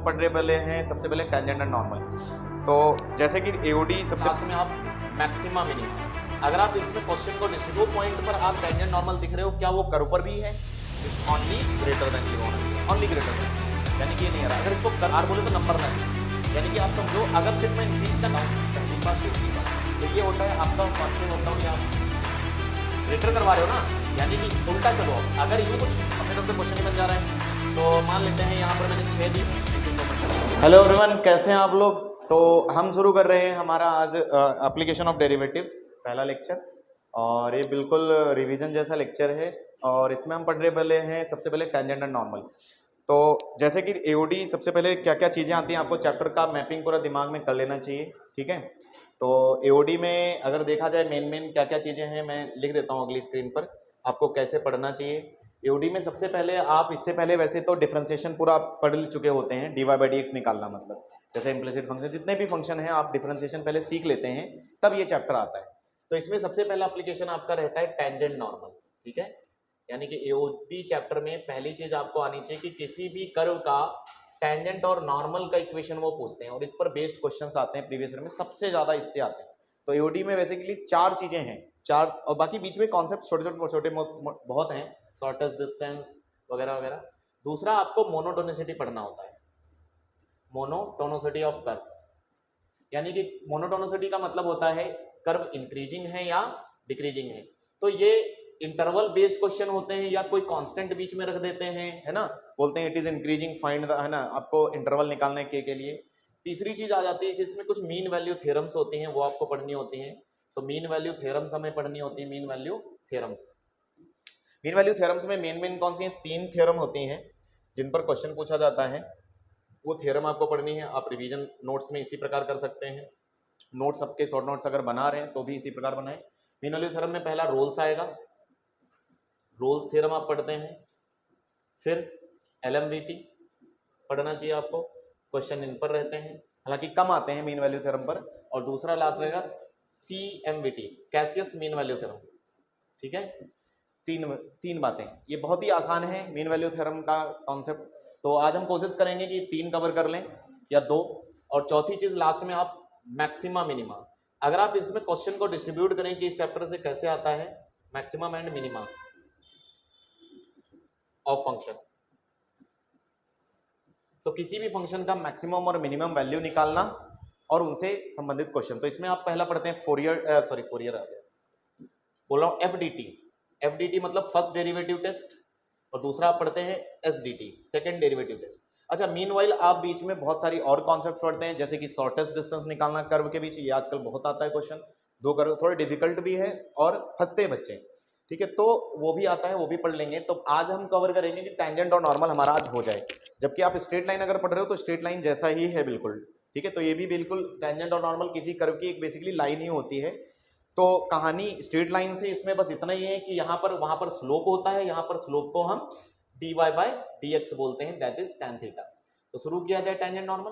हम पढ़ रहे वाले हैं सबसे पहले टेंजेंट एंड नॉर्मल। तो जैसे कि एओडी सबसे लास्ट में आप मैक्सिमा मिनिमम, अगर आप इसमें क्वेश्चन को वो पॉइंट पर आप टेंजेंट नॉर्मल दिख रहे हो, क्या वो कर्व पर भी है? Only greater than 0, only greater than, यानी कि ये नहीं आ रहा। अगर इसको आर बोले तो नंबर नहीं, यानी कि आप समझो अगर सिर्फ मैं इंक्रीज का नाउन पहली बात तो ये होता है आपका कॉन्सेप्ट होता है कि आप ग्रेटर करवा रहे हो ना, यानी कि उल्टा चलो। अगर ये कुछ अपने तरफ से क्वेश्चन ही बन जा रहा है तो मान लेते हैं यहाँ पर मैंने 6 दी। हेलो एवरीवन, कैसे हैं आप लोग? तो हम शुरू कर रहे हैं हमारा आज एप्लीकेशन ऑफ डेरिवेटिव्स पहला लेक्चर, और ये बिल्कुल रिवीजन जैसा लेक्चर है। और इसमें हम पढ़ रहे वाले हैं सबसे पहले टेंजेंट एंड नॉर्मल। तो जैसे कि एओडी सबसे पहले क्या क्या चीज़ें आती हैं आपको चैप्टर का मैपिंग पूरा दिमाग में कर लेना चाहिए, ठीक है। तो एओडी में अगर देखा जाए मेन क्या क्या चीज़ें हैं मैं लिख देता हूँ अगली स्क्रीन पर, आपको कैसे पढ़ना चाहिए। एओडी में सबसे पहले आप इससे पहले वैसे तो डिफरेंशिएशन पूरा पढ़ चुके होते हैं, dy by dx निकालना, मतलब जैसे इम्प्लिसिट फंक्शन जितने भी फंक्शन हैं आप डिफरेंशिएशन पहले सीख लेते हैं, तब ये चैप्टर आता है। तो इसमें सबसे पहला एप्लीकेशन आपका रहता है टेंजेंट नॉर्मल, ठीक है। यानी कि एओडी चैप्टर में पहली चीज आपको आनी चाहिए कि किसी भी कर्व का टेंजेंट और नॉर्मल का इक्वेशन वो पूछते हैं, और इस पर बेस्ड क्वेश्चंस आते हैं प्रीवियस ईयर में, सबसे ज्यादा इससे आते हैं। तो एओडी में बेसिकली 4 चीजें हैं, 4, और बाकी बीच में कॉन्सेप्ट छोटे बहुत हैं, शॉर्टेस्ट डिस्टेंस वगैरह वगैरह। दूसरा आपको मोनोटोनिसिटी पढ़ना होता है, मोनोटोनिसिटी ऑफ कर्व्स, यानी कि मोनोटोनिसिटी का मतलब होता है कर्व इंक्रीजिंग है या डिक्रीजिंग है। तो ये इंटरवल बेस्ड क्वेश्चन होते हैं या कोई कांस्टेंट बीच में रख देते हैं, है ना, बोलते हैं it is increasing find the, है ना, आपको इंटरवल निकालने के लिए। तीसरी चीज आ जाती है कि इसमें कुछ मीन वैल्यू थ्योरम्स होती हैं, वो आपको पढ़नी होती हैं। तो मीन वैल्यू थ्योरम्स हमें पढ़नी होती है। मीन वैल्यू थ्योरम्स में मेन कौन सी हैं? 3 थ्योरम होती हैं जिन पर क्वेश्चन पूछा जाता है, वो थ्योरम आपको पढ़नी है। आप रिवीजन नोट्स में इसी प्रकार कर सकते हैं, नोट्स सबके शॉर्ट नोट्स अगर बना रहे हैं तो भी इसी प्रकार बनाएं। मीन वैल्यू थ्योरम में पहला रोल्स आएगा, रोल्स थ्योरम आप पढ़ते हैं। फिर एलएमवीटी पढ़ना चाहिए आपको, क्वेश्चन इन पर रहते हैं, हालांकि कम आते हैं मीन वैल्यू थ्योरम पर। और दूसरा लास्ट रहेगा सीएमवीटी, कैसियस मीन वैल्यू थ्योरम, ठीक है। तीन बातें, ये बहुत ही आसान है मीन वैल्यू थ्योरम का कॉन्सेप्ट। तो आज हम कोशिश करेंगे कि 3 कवर कर लें या 2। और चौथी चीज लास्ट में आप मैक्सिमा मिनिमा, अगर आप इसमें क्वेश्चन को डिस्ट्रीब्यूट करें कि इस चैप्टर से कैसे आता है maximum and minima of function, तो किसी भी फंक्शन का मैक्सिमम और मिनिमम वैल्यू निकालना और उनसे संबंधित क्वेश्चन। तो इसमें आप पहला पढ़ते हैं फोरियर आ गया, बोल रहा हूं एफडीटी मतलब फर्स्ट डेरिवेटिव टेस्ट, और दूसरा आप पढ़ते हैं एसडीटी, सेकंड डेरिवेटिव टेस्ट। अच्छा, मीनवाइल आप बीच में बहुत सारी और कॉन्सेप्ट पढ़ते हैं, जैसे कि शॉर्टेस्ट डिस्टेंस निकालना कर्व के बीच, ये आजकल बहुत आता है क्वेश्चन। 2 कर्व थोड़े डिफिकल्ट भी है और फंसते बच्चे, ठीक है, तो वो भी आता है, वो भी पढ़ लेंगे। तो आज हम कवर करेंगे कि टेंजेंट और नॉर्मल हमारा आज हो जाए, जबकि आप स्ट्रेट लाइन अगर पढ़ रहे हो तो स्ट्रेट लाइन जैसा ही है बिल्कुल, ठीक है। तो ये भी बिल्कुल टेंजेंट और नॉर्मल किसी कर्व की एक बेसिकली लाइन ही होती है। तो कहानी स्ट्रेट लाइन से इसमें बस इतना ही है कि यहाँ पर वहां पर स्लोप होता है, यहाँ पर स्लोप को हम dy by dx बोलते हैं, दैट इज tan थीटा। तो शुरू किया जाए टेंजेंट नॉर्मल।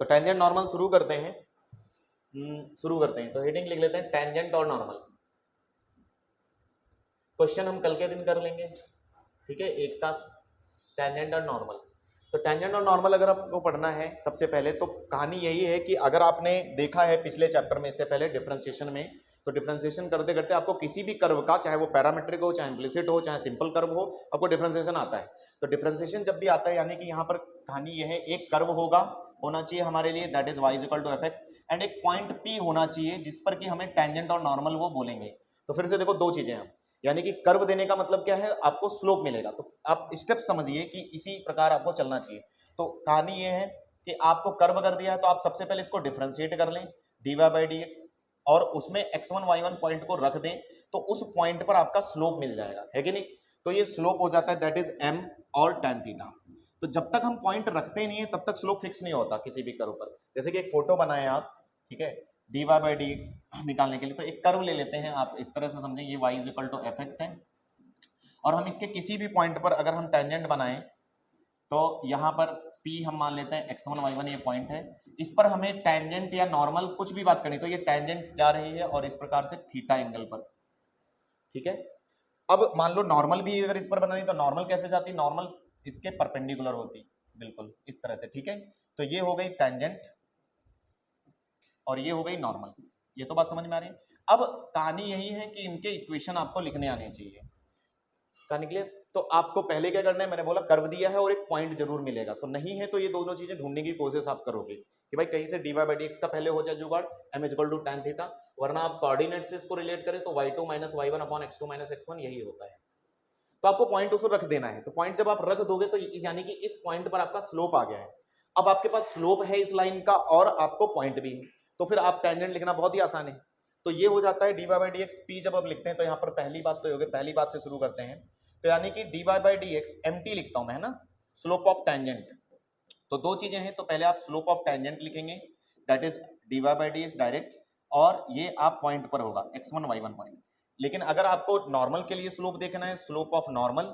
तो टेंजेंट नॉर्मल शुरू करते हैं, तो हेडिंग लिख लेते हैं टेंजेंट और नॉर्मल। क्वेश्चन हम कल के दिन कर लेंगे, ठीक है, एक साथ, टेंजेंट और नॉर्मल। तो टेंजेंट और नॉर्मल अगर आपको पढ़ना है सबसे पहले, तो कहानी यही है कि अगर आपने देखा है पिछले चैप्टर में इससे पहले डिफरेंशिएशन में, तो डिफरेंशिएशन करते करते आपको किसी भी कर्व का, चाहे वो पैरामीट्रिक हो, चाहे इम्प्लिसिट हो, चाहे सिंपल कर्व हो, आपको डिफरेंशिएशन आता है। तो डिफरेंशिएशन जब भी आता है, यानी कि यहाँ पर कहानी यह है, एक कर्व होना चाहिए हमारे लिए, that is y equal to f x, and एक पॉइंट P होना चाहिए जिस पर कि हमें टेंजेंट और नॉर्मल वो बोलेंगे। तो फिर से देखो 2 चीजें हैं, यानी कि कर्व देने का मतलब क्या है, आपको स्लोप मिलेगा। तो आप स्टेप समझिए कि इसी प्रकार आपको चलना चाहिए। तो कहानी ये है कि आपको कर्व कर दिया है, तो आप सबसे पहले इसको डिफरेंशिएट कर लें dy by dx, और उसमें x1 y1 पॉइंट को रख दें, तो उस पॉइंट पर आपका स्लोप मिल जाएगा, है कि नहीं। तो ये स्लोप हो जाता है, दैट इज m और tan थीटा। तो जब तक हम पॉइंट रखते नहीं है तब तक स्लोप फिक्स नहीं होता किसी भी कर्व पर। जैसे कि एक फोटो बनाए आप, ठीक है, dy by dx निकालने के लिए, तो एक कर्व ले लेते हैं, आप इस तरह से समझें, ये y equal to f x है, और हम इसके किसी भी पॉइंट पर अगर हम टेंजेंट बनाएं, तो यहाँ पर P हम मान लेते हैं x1 y1 ये पॉइंट है, इस पर हमें टेंजेंट या नॉर्मल कुछ भी बात करनी, तो ये टेंजेंट जा रही है और इस प्रकार से थीटा एंगल पर, ठीक है। अब मान लो नॉर्मल भी अगर इस पर बनानी, तो नॉर्मल कैसे जाती, नॉर्मल इसके परपेंडिकुलर होती, बिल्कुल इस तरह से, ठीक है। तो ये हो गई टैंजेंट और ये हो गई नॉर्मल, ये तो बात समझ में आ रही है। अब कहानी यही है कि इनके इक्वेशन आपको लिखने आने चाहिए। कहानी क्लियर? तो आपको पहले क्या करना है, मैंने बोला कर्व दिया है और एक पॉइंट जरूर मिलेगा, तो नहीं है तो ये दोनों चीजें ढूंढने की कोशिश आप करोगे कि भाई कहीं से dy by dx का पहले हो जाए जुगाड़, m equal to tan theta, वरना आप कोऑर्डिनेट से इसको रिलेट करें तो y2 minus y1 upon x2 minus x1 यही होता है। तो आपको पॉइंट उसको रख देना है, तो पॉइंट जब आप रख दोगे तो यानी कि इस पॉइंट पर आपका स्लोप आ गया है। अब आपके पास स्लोप है इस लाइन का और आपको पॉइंट भी है, तो फिर आप टेंजेंट लिखना बहुत ही आसान है। तो ये हो जाता है dy by dx p, जब आप लिखते हैं तो यहाँ पर पहली बात तो होगी, पहली बात से शुरू करते हैं, तो यानी कि dy by dx mt लिखता हूं मैं, है ना, स्लोप ऑफ टेंजेंट। तो दो चीजें हैं, तो पहले आप स्लोप ऑफ टेंजेंट लिखेंगे, that is dy by dx direct, और ये आप पॉइंट पर होगा x1 y1 पॉइंट। लेकिन अगर आपको नॉर्मल के लिए स्लोप देखना है, स्लोप ऑफ नॉर्मल,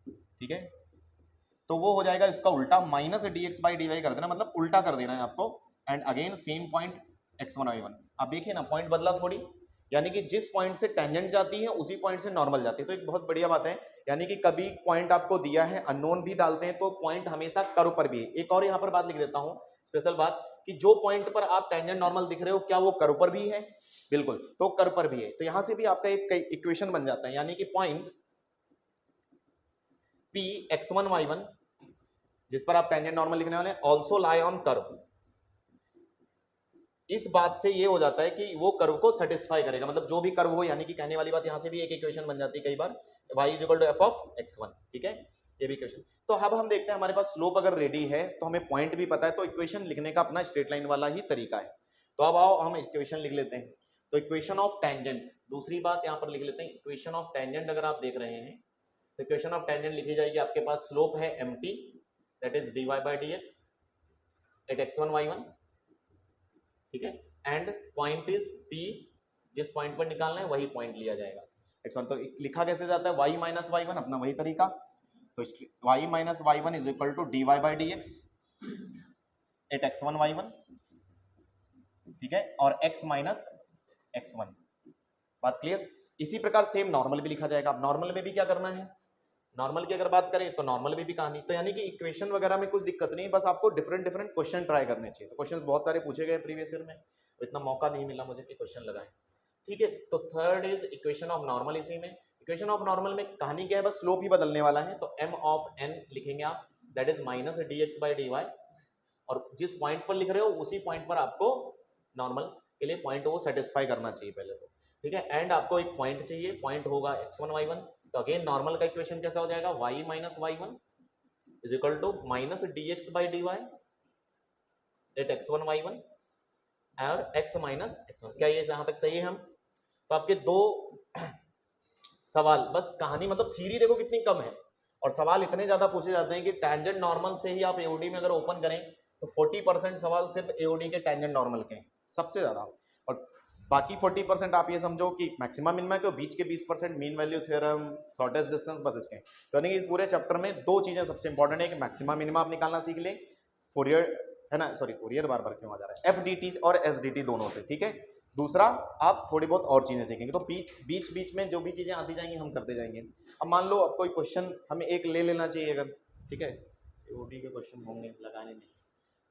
ठीक है, तो वो हो जाएगा इसका उल्टा, माइनस dx by dy कर देना, मतलब उल्टा कर देना है आपको, and again same point x1 y1। आप देखिए ना पॉइंट बदला थोड़ी, यानी कि जिस पॉइंट से टेंजेंट जाती है उसी पॉइंट से नॉर्मल जाती है। तो एक बहुत बढ़िया बात है, यानी कि कभी पॉइंट आपको दिया है अननोन भी डालते हैं तो पॉइंट हमेशा कर्व पर भी है। एक और यहाँ पर बात लिख देता हूँ, स्पेशल बात, कि जो पॉइंट पर आप टेंजेंट नॉर्मल दिख रहे हो क्या वो कर्व पर भी है? बिल्कुल, तो कर्व पर भी है। तो यहां से भी आपका एक इक्वेशन बन जाता है, यानी कि पॉइंट p x1 y1 जिस पर आप टेंजेंट नॉर्मल लिखने वाले हैं, ऑल्सो लाई ऑन कर्व। इस बात से ये हो जाता है कि वो कर्व को सेटिस्फाई करेगा, मतलब जो भी कर्व हो, यानी कि कहने वाली बात, यहां से भी एक इक्वेशन बन जाती है कई बार, y is equal to f of x1, ठीक है, ये भी इक्वेशन। तो अब हम देखते हैं, हमारे पास स्लोप अगर रेडी है तो हमें पॉइंट भी पता है, तो इक्वेशन लिखने का अपना स्ट्रेट लाइन वाला ही तरीका है। तो अब आओ हम इक्वेशन लिख लेते हैं। तो इक्वेशन ऑफ टेंजेंट, दूसरी बात यहाँ पर लिख लेते हैं, इक्वेशन ऑफ टेंजेंट अगर आप देख रहे हैं तो इक्वेशन ऑफ टेंजेंट लिखी जाएगी, आपके पास स्लोप है mt, that is dy by dx at x1 y1, ठीक है, एंड पॉइंट इज p, जिस पॉइंट पर निकालना है वही पॉइंट लिया जाएगा x1। तो लिखा कैसे जाता है, y माइनस y1, अपना वही तरीका, तो y minus y1 is equal to dy by dx at x1 y1, ठीक है, और x माइनस x1। बात क्लियर? इसी प्रकार सेम नॉर्मल भी लिखा जाएगा। अब नॉर्मल में भी क्या करना है, नॉर्मल की अगर बात करें तो नॉर्मल में भी कहानी, तो यानी कि इक्वेशन वगैरह में कुछ दिक्कत नहीं, बस आपको डिफरेंट डिफरेंट क्वेश्चन ट्राई करने चाहिए। तो क्वेश्चन बहुत सारे पूछे गए प्रीवियस ईयर में, तो इतना मौका नहीं मिला मुझे कि क्वेश्चन लगाएं, ठीक है। तो third is equation of normal. इसी में इक्वेशन ऑफ नॉर्मल में कहानी क्या है, बस स्लोप ही बदलने वाला है। तो m ऑफ n लिखेंगे आप, that is minus dx by dy, और जिस पॉइंट पर लिख रहे हो उसी पॉइंट पर आपको नॉर्मल के लिए पॉइंट वो सेटिस्फाई करना चाहिए पहले तो, ठीक है। एंड आपको एक पॉइंट चाहिए, पॉइंट होगा x1 y1, तो अगेन नॉर्मल का इक्वेशन कैसा हो जाएगा, y minus y1 is equal to minus dx by dy at x1 y1 और x माइनस x1। क्या ये यहाँ तक सही है हम? तो आपके दो सवाल, बस कहानी मतलब थ्योरी देखो कितनी कम है, और सवाल इतने ज्यादा पूछे जाते हैं कि टेंजेंट नॉर्मल से ही आप एओडी में अगर ओपन करें तो 40% सवाल सिर्फ एओडी के टेंजेंट नॉर्मल के हैं, सबसे ज्यादा, और बाकी 40% आप ये समझो कि मैक्सिमम मिनिमम के, बीच के 20% mean value theorem, shortest distance, बस इसके। तो यानी कि इस पूरे चैप्टर में दो चीजें सबसे इंपॉर्टेंट है कि मैक्सिमम मिनिमम आप निकालना सीख ले, फोरियर है ना, सॉरी फोरियर बार बार क्यों आ जा रहा है, एफडीटी और एसडीटी दोनों से, ठीक है। दूसरा आप थोड़ी बहुत और चीजें सीखेंगे, तो बीच बीच में जो भी चीजें आती जाएंगी हम करते जाएंगे। अब मान लो अब कोई क्वेश्चन हमें एक ले लेना चाहिए अगर, ठीक है, एओडी के क्वेश्चन होंगे लगाने में।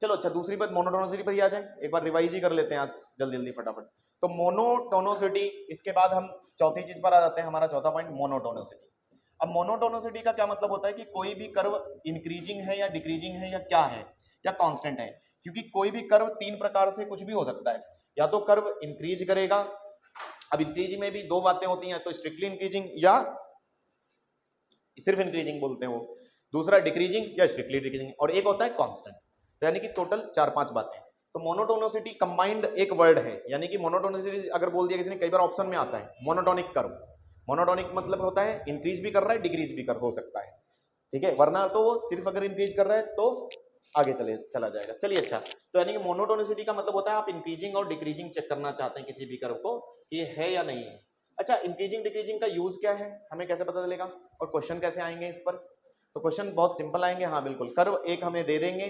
चलो अच्छा, दूसरी बात मोनोटोनिसिटी पर ही आ जाए, एक बार रिवाइज ही कर लेते हैं आज जल्दी जल्दी फटाफट। तो मोनोटोनिसिटी, इसके बाद हम चौथी चीज पर आ जाते हैं, हमारा चौथा पॉइंट मोनोटोनिसिटी। अब मोनोटोनिसिटी का क्या मतलब होता है कि कोई भी कर्व इंक्रीजिंग है या डिक्रीजिंग है या क्या है या कांस्टेंट है, क्योंकि कोई भी कर्व तीन प्रकार से कुछ भी हो सकता है, या तो कर्व इंक्रीज करेगा, अब इंक्रीजिंग में भी दो बातें होती हैं, तो स्ट्रिक्टली इंक्रीजिंग या सिर्फ इंक्रीजिंग बोलते हैं वो, दूसरा डिक्रीजिंग या स्ट्रिक्टली डिक्रीजिंग, और एक होता है कांस्टेंट। तो यानी कि टोटल 4-5 बातें। तो मोनोटोनिसिटी कंबाइंड एक वर्ड है, यानी कि मोनोटोनिसिटी अगर बोल दिया किसी ने, कई बार ऑप्शन में आता है मोनोटोनिक कर्व। मोनोटोनिक मतलब होता है इंक्रीज भी कर रहा है, डिक्रीज भी हो सकता है, ठीक है, वरना तो वो सिर्फ अगर इंक्रीज कर रहा है तो आगे चला जाएगा। चलिए अच्छा, तो यानी कि मोनोटोनिसिटी का मतलब होता है आप इंक्रीजिंग और डिक्रीजिंग चेक करना चाहते हैं किसी भी कर्व को कि ये है या नहीं है। अच्छा, इंक्रीजिंग डिक्रीजिंग का यूज क्या है, हमें कैसे पता चलेगा, और क्वेश्चन कैसे आएंगे इस पर? तो क्वेश्चन बहुत सिंपल आएंगे, हाँ बिल्कुल। कर्व एक हमें दे देंगे,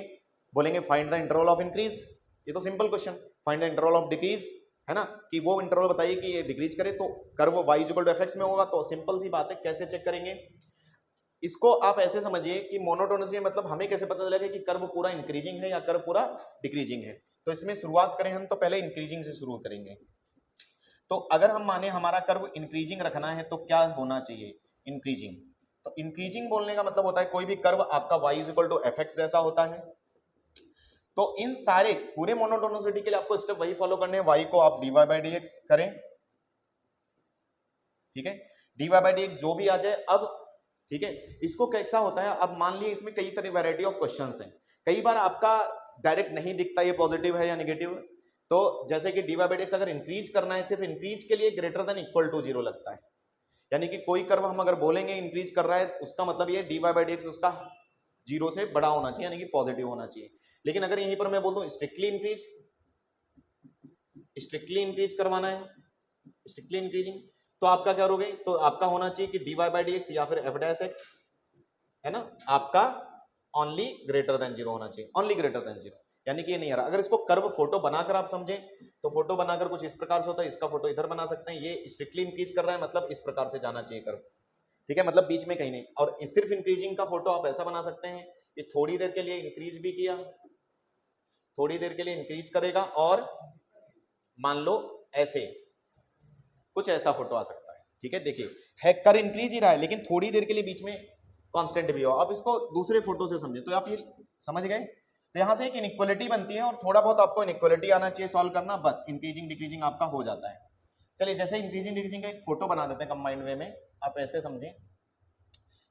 बोलेंगे find the interval of increase, ये तो simple question. Find the interval of decrease, है ना, कि वो इंटरवल बताइए कि ये डिक्रीज करे, तो curve y equal to fx में होगा। तो सिंपल सी बात है, कैसे चेक करेंगे, इसको आप ऐसे समझिए कि मोनोटोनसी मतलब हमें कैसे पता चलेगा कि कर्व पूरा इंक्रीजिंग है या कर्व पूरा डिक्रीजिंग है। तो इसमें शुरुआत करें हम तो पहले इंक्रीजिंग से शुरू करेंगे। तो अगर हम माने हमारा कर्व इंक्रीजिंग रखना है तो क्या होना चाहिए, इंक्रीजिंग। तो इंक्रीजिंग बोलने का मतलब होता है कोई भी कर्व आपका y = fx जैसा होता है। तो इन सारे पूरे मोनोटोनिसिटी के लिए आपको स्टेप वही फॉलो करने हैं, y को आप dy/dx करें, ठीक है, dy/dx जो भी आ जाए। अब ठीक है, इसको कैसा होता है, अब मान लीजिए इसमें कई तरह वैरायटी ऑफ क्वेश्चंस हैं, कई बार आपका डायरेक्ट नहीं दिखता ये पॉजिटिव है या नेगेटिव है। तो जैसे कि dy/dx अगर इंक्रीज करना है, सिर्फ इंक्रीज के लिए > 0 लगता है, यानी कि कोई कर्व हम अगर बोलेंगे इंक्रीज कर रहा है उसका मतलब ये dy/dx उसका 0 से बड़ा होना चाहिए, यानी कि पॉजिटिव होना चाहिए। लेकिन अगर यहीं पर मैं बोल दूं स्ट्रिक्टली इंक्रीज करवाना है, स्ट्रिक्टली इंक्रीजिंग, तो आपका क्या करोगे, तो आपका होना चाहिए कि dy/dx या फिर f'(x) है ना, आपका ओनली > 0 होना चाहिए, ओनली > 0, यानी कि ये नहीं आ रहा। अगर इसको कर्व फोटो बनाकर आप समझें तो फोटो बनाकर कुछ इस प्रकार से होता है, इसका फोटो इधर बना सकते हैं, ये स्ट्रिक्टली इंक्रीज कर रहा है मतलब इस प्रकार से जाना चाहिए कर्व, ठीक है, मतलब बीच में कहीं नहीं। और सिर्फ इंक्रीजिंग का फोटो आप ऐसा बना सकते हैं कि थोड़ी देर के लिए इंक्रीज भी किया, थोड़ी देर के लिए इंक्रीज करेगा और मान लो ऐसे कुछ ऐसा फोटो आ सकता है, ठीक है। देखिए है कर इंक्रीज ही रहा है लेकिन थोड़ी देर के लिए बीच में कांस्टेंट भी हो। अब इसको दूसरे फोटो से समझे तो आप ये समझ गए, तो यहां से एक इनइक्वालिटी बनती है और थोड़ा बहुत आपको इनइक्वालिटी आना चाहिए सॉल्व करना, बस इंक्रीजिंग डिक्रीजिंग आपका हो जाता है। चलिए जैसे इंक्रीजिंग डिक्रीजिंग का एक फोटो बना देते हैं कंबाइंड वे में। आप ऐसे समझें